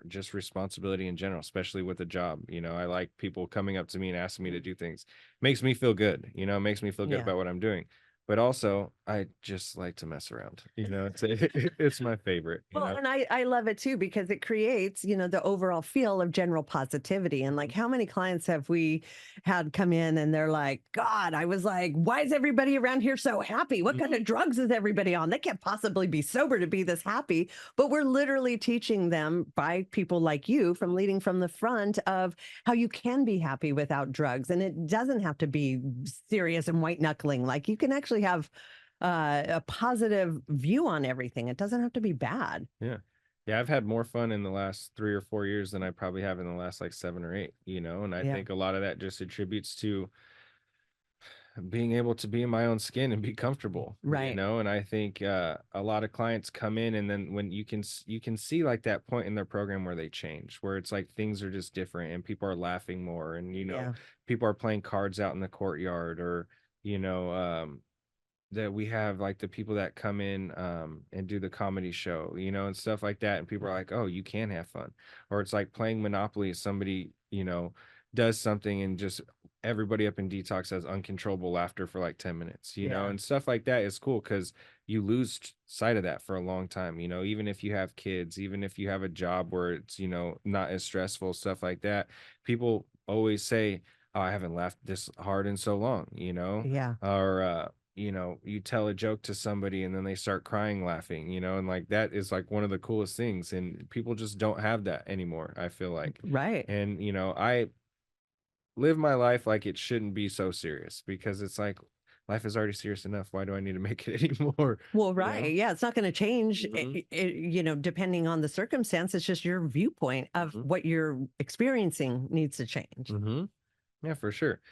just responsibility in general, especially with a job. I like people coming up to me and asking me to do things. Makes me feel good, makes me feel good about what I'm doing. But also, I just like to mess around. It's my favorite. Well, and I love it too because it creates, the overall feel of general positivity. And like, how many clients have we had come in and they're like, God, I was like, why is everybody around here so happy? What kind of drugs is everybody on? They can't possibly be sober to be this happy. But we're literally teaching them by people like you from leading from the front of how you can be happy without drugs. And it doesn't have to be serious and white knuckling. Like you can actually have a positive view on everything. It doesn't have to be bad. Yeah. I've had more fun in the last 3 or 4 years than I probably have in the last like 7 or 8, and I think a lot of that just attributes to being able to be in my own skin and be comfortable, Right. and I think a lot of clients come in, and then when you can see like that point in their program where they change, where it's like things are just different and people are laughing more, and people are playing cards out in the courtyard, or you know that we have like the people that come in and do the comedy show, and stuff like that, and people are like, oh, you can have fun. Or it's like playing Monopoly, somebody does something, and just everybody up in detox has uncontrollable laughter for like 10 minutes, and stuff like that is cool, because you lose sight of that for a long time, even if you have kids, even if you have a job where it's not as stressful, stuff like that. People always say, oh, I haven't laughed this hard in so long, Yeah. or you tell a joke to somebody and then they start crying laughing, and like that is like one of the coolest things, and people just don't have that anymore, I feel like. Right. And I live my life like it shouldn't be so serious, because it's like life is already serious enough. Why do I need to make it anymore? Well, right. Yeah. It's not going to change, depending on the circumstance. It's just your viewpoint of what you're experiencing needs to change. Yeah, for sure.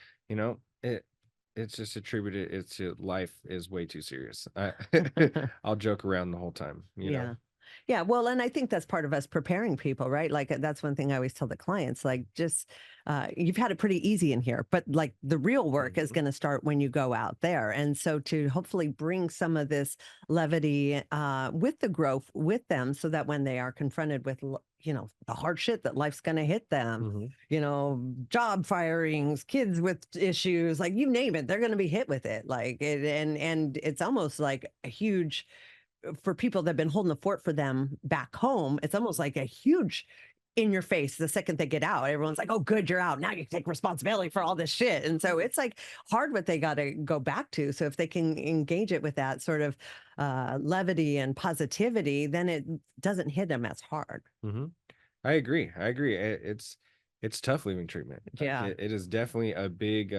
It's just attributed, it's life is way too serious. I'll joke around the whole time, Yeah. Yeah. Well, and I think that's part of us preparing people, right? Like that's one thing I always tell the clients, like just, you've had it pretty easy in here, but like the real work is going to start when you go out there. And so to hopefully bring some of this levity with the growth with them, so that when they are confronted with, the hard shit that life's going to hit them, job firings, kids with issues, like you name it, they're going to be hit with it. Like it, and it's almost like a huge, for people that have been holding the fort for them back home, it's almost like a huge in your face the second they get out. Everyone's like, oh, good, you're out. Now you take responsibility for all this shit. And so it's like hard what they got to go back to. So if they can engage it with that sort of levity and positivity, then it doesn't hit them as hard. I agree. It's tough leaving treatment. Yeah. It is definitely a big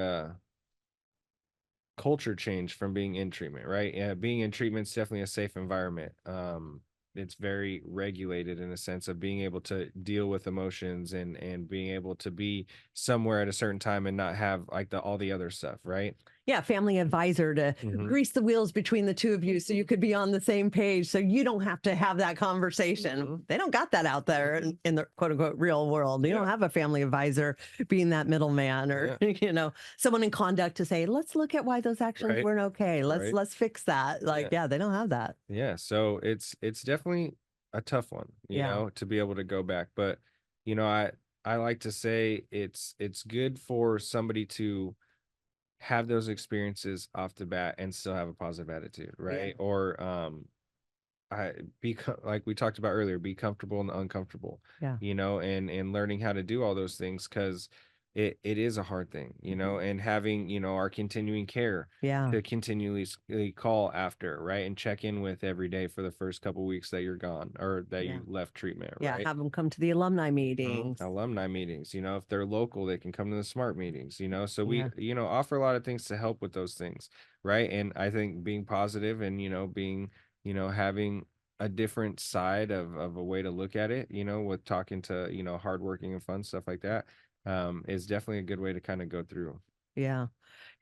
culture change from being in treatment, right? Yeah, being in treatment is definitely a safe environment. It's very regulated in a sense of being able to deal with emotions, and being able to be somewhere at a certain time and not have like all the other stuff, right? Yeah, family advisor to grease the wheels between the two of you so you could be on the same page, so you don't have to have that conversation. They don't got that out there in the quote unquote real world. You don't have a family advisor being that middleman, or someone in conduct to say, let's look at why those actions weren't okay. Let's fix that. Like, they don't have that. Yeah. So it's definitely a tough one, to be able to go back. But I like to say it's good for somebody to have those experiences off the bat and still have a positive attitude, right? Or like we talked about earlier, be comfortable in the uncomfortable, and learning how to do all those things, because it is a hard thing, and having our continuing care to continually call after, right, and check in with every day for the first couple weeks that you're gone, or that you left treatment, right? Have them come to the alumni meetings. Alumni meetings, if they're local, they can come to the SMART meetings, so we offer a lot of things to help with those things, right? And I think being positive and being having a different side of a way to look at it, with talking to hardworking and fun stuff like that, is definitely a good way to kind of go through. Yeah.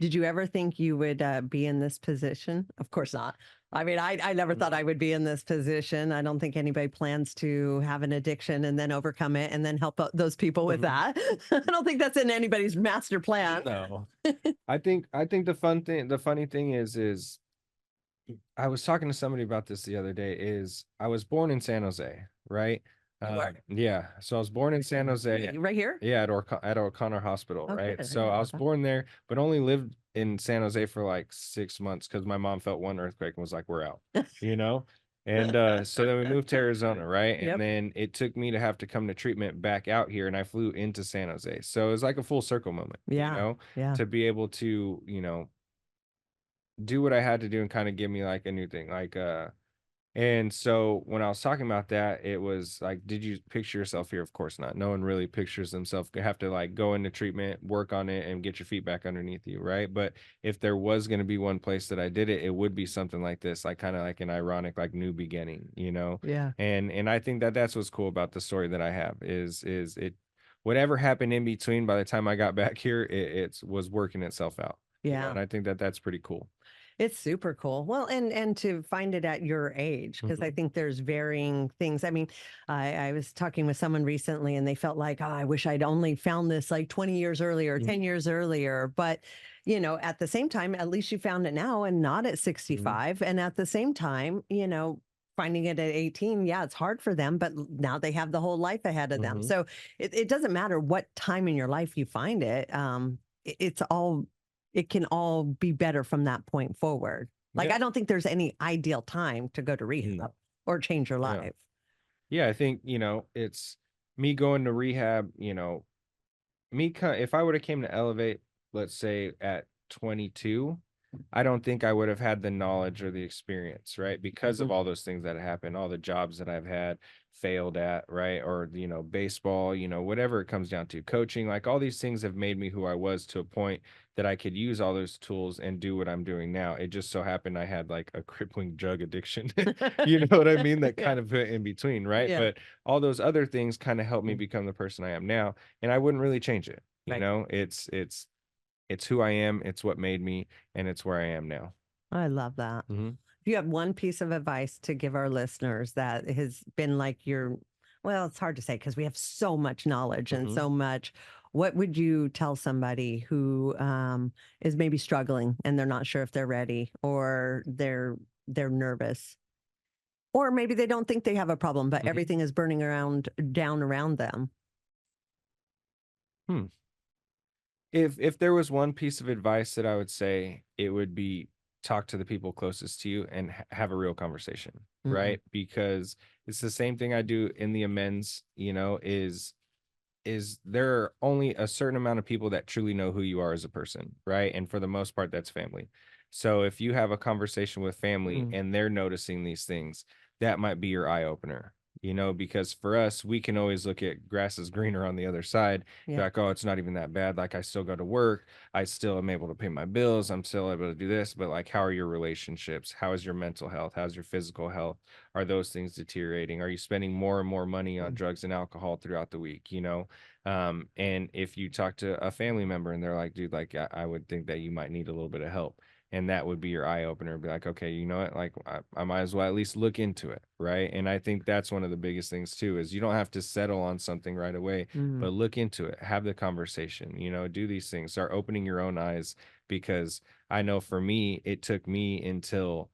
Did you ever think you would be in this position? Of course not. I mean, I never thought I would be in this position. I don't think anybody plans to have an addiction and then overcome it and then help out those people with that. I don't think that's in anybody's master plan. No. I think the funny thing is I was talking to somebody about this the other day, is I was born in San Jose, right? Yeah. So I was born in San Jose. Right here? Yeah, at O'Connor Hospital, right? So I was born there, but only lived in San Jose for like 6 months, because my mom felt one earthquake and was like, we're out, And so then we moved to Arizona, right? And then it took me to have to come to treatment back out here, and I flew into San Jose. So it was like a full circle moment, to be able to, do what I had to do and kind of give me like a new thing. Like and so when I was talking about that, it was like, did you picture yourself here? Of course not. No one really pictures themselves. You have to like go into treatment, work on it, and get your feet back underneath you, right? But if there was going to be one place that I did it, it would be something like this, like kind of like an ironic, like new beginning, Yeah. And I think that that's what's cool about the story that I have is it, whatever happened in between, by the time I got back here, it was working itself out. Yeah. And I think that that's pretty cool. It's super cool. Well, and to find it at your age, because I think there's varying things. I mean, I was talking with someone recently and they felt like, oh, I wish I'd only found this like 20 years earlier, 10 years earlier. But, at the same time, at least you found it now and not at 65. And at the same time, finding it at 18, yeah, it's hard for them, but now they have the whole life ahead of them. So it doesn't matter what time in your life you find it. It can all be better from that point forward. Like, I don't think there's any ideal time to go to rehab or change your life. Yeah, I think, it's me going to rehab, if I would have came to Elevate, let's say at 22, I don't think I would have had the knowledge or the experience, right? Because of all those things that happened, all the jobs that I've had, failed at, right? Or, baseball, whatever it comes down to, coaching, like all these things have made me who I was to a point that I could use all those tools and do what I'm doing now. It just so happened I had like a crippling drug addiction, you know what I mean? That kind of fit in between, right? But all those other things kind of helped me become the person I am now. And I wouldn't really change it. It's who I am, it's what made me, and it's where I am now. I love that. If you have one piece of advice to give our listeners that has been like well, it's hard to say because we have so much knowledge and so much. What would you tell somebody who is maybe struggling and they're not sure if they're ready, or they're nervous, or maybe they don't think they have a problem, but everything is burning down around them? If there was one piece of advice that I would say, it would be talk to the people closest to you and have a real conversation, right? Because it's the same thing I do in the amends, is there are only a certain amount of people that truly know who you are as a person, right? And for the most part, that's family. So if you have a conversation with family and they're noticing these things, that might be your eye opener, because for us, we can always look at grass is greener on the other side. Like, oh, it's not even that bad. Like, I still go to work. I still am able to pay my bills. I'm still able to do this. But like, how are your relationships? How is your mental health? How's your physical health? Are those things deteriorating? Are you spending more and more money on drugs and alcohol throughout the week? And if you talk to a family member and they're like, dude, like, I would think that you might need a little bit of help. And that would be your eye opener. Be like, okay, you know what? Like, I might as well at least look into it, right? And I think that's one of the biggest things too, is you don't have to settle on something right away, but look into it, have the conversation, do these things, start opening your own eyes. Because I know for me, it took me until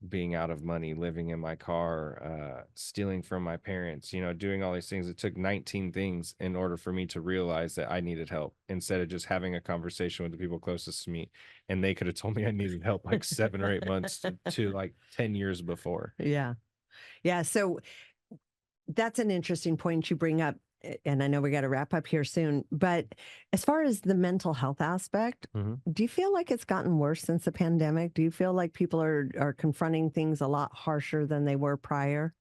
being out of money, living in my car, stealing from my parents, doing all these things. It took 19 things in order for me to realize that I needed help, instead of just having a conversation with the people closest to me. And they could have told me I needed help like 7 or 8 months to like 10 years before. Yeah. So that's an interesting point you bring up. And I know we got to wrap up here soon, but as far as the mental health aspect, do you feel like it's gotten worse since the pandemic? Do you feel like people are confronting things a lot harsher than they were prior?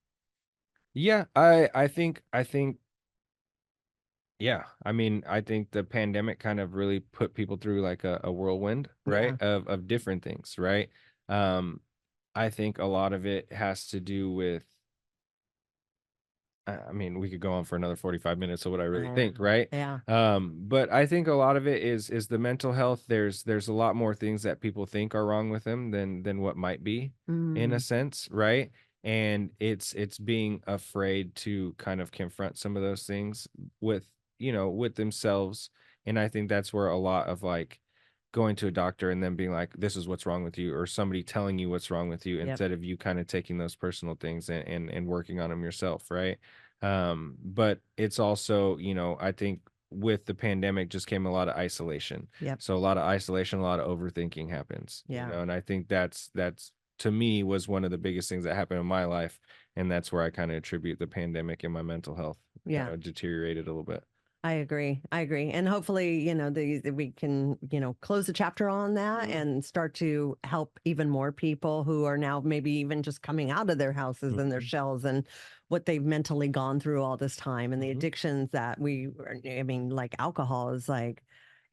Yeah, I think, yeah. I mean, I think the pandemic kind of really put people through like a whirlwind, right? Of different things, right? I think a lot of it has to do with, I mean, we could go on for another 45 minutes of what I really think, right? Yeah. But I think a lot of it is the mental health. There's a lot more things that people think are wrong with them than what might be, in a sense, right? And it's being afraid to kind of confront some of those things with, with themselves. And I think that's where a lot of like going to a doctor and then being like, this is what's wrong with you, or somebody telling you what's wrong with you, instead of you kind of taking those personal things and working on them yourself, right? But it's also, I think with the pandemic just came a lot of isolation. So a lot of isolation, a lot of overthinking happens. And I think that's to me was one of the biggest things that happened in my life. And that's where I kind of attribute the pandemic and my mental health deteriorated a little bit. I agree. And hopefully, we can, close the chapter on that and start to help even more people who are now maybe even just coming out of their houses and their shells, and what they've mentally gone through all this time, and the addictions that like alcohol is like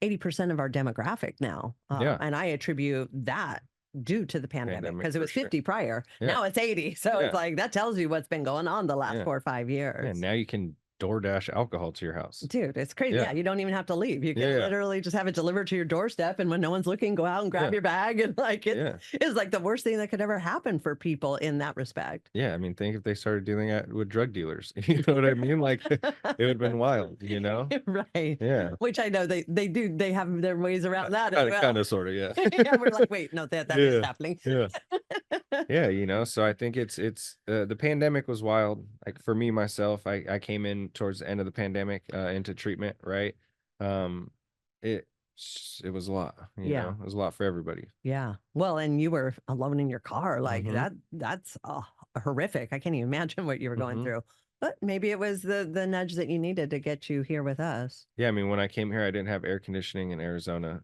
80% of our demographic now. And I attribute that due to the pandemic, because it was 50 prior. Now it's 80. So it's like, that tells you what's been going on the last 4 or 5 years. And now you can DoorDash alcohol to your house. Dude, it's crazy. Yeah, you don't even have to leave. You can literally just have it delivered to your doorstep, and when no one's looking, go out and grab your bag. And like it's like the worst thing that could ever happen for people in that respect. Yeah, I mean, think if they started dealing with drug dealers. You know what I mean? Like it would have been wild, you know? Right. Yeah. Which I know they have their ways around that as well. Kind of, sort of, yeah. Yeah, we're like, wait, no, that is happening. Yeah. Yeah, you know, so I think it's the pandemic was wild. Like for me myself, I came in towards the end of the pandemic into treatment, right? It was a lot, you know, it was a lot for everybody. Yeah. Well, and you were alone in your car, like that's horrific. I can't even imagine what you were going through. But maybe it was the nudge that you needed to get you here with us. Yeah, I mean, when I came here, I didn't have air conditioning in Arizona.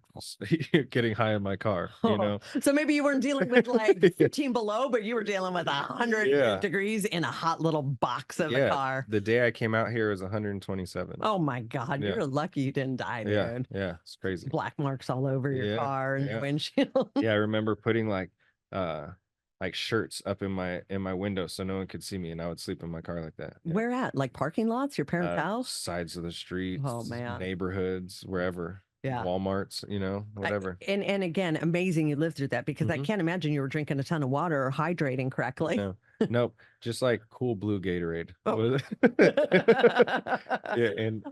Getting high in my car, you know. So maybe you weren't dealing with like 15 below, but you were dealing with 100 degrees in a hot little box of a car. The day I came out here was 127. Oh my God, you're lucky you didn't die, dude. Yeah, it's crazy. Black marks all over your car and your windshield. Yeah, I remember putting like shirts up in my window so no one could see me, and I would sleep in my car like that. Where at? Like parking lots, your parents' house? Sides of the streets, oh man, neighborhoods, wherever. Walmarts, you know, whatever. And again, amazing you lived through that, because I can't imagine you were drinking a ton of water or hydrating correctly. No. Nope, just like cool blue Gatorade. And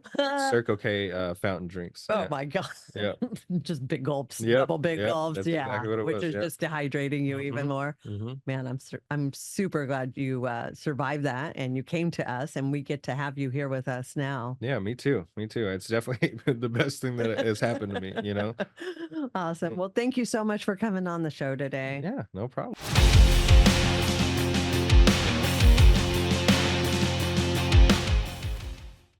Circle K fountain drinks. Oh my God. Yeah. Just big gulps, double big gulps. That's exactly what it which was. is just dehydrating you even more. Man, I'm super glad you survived that and you came to us, and we get to have you here with us now. Yeah, me too. It's definitely the best thing that has happened to me, you know. Awesome. Well, thank you so much for coming on the show today. Yeah, no problem.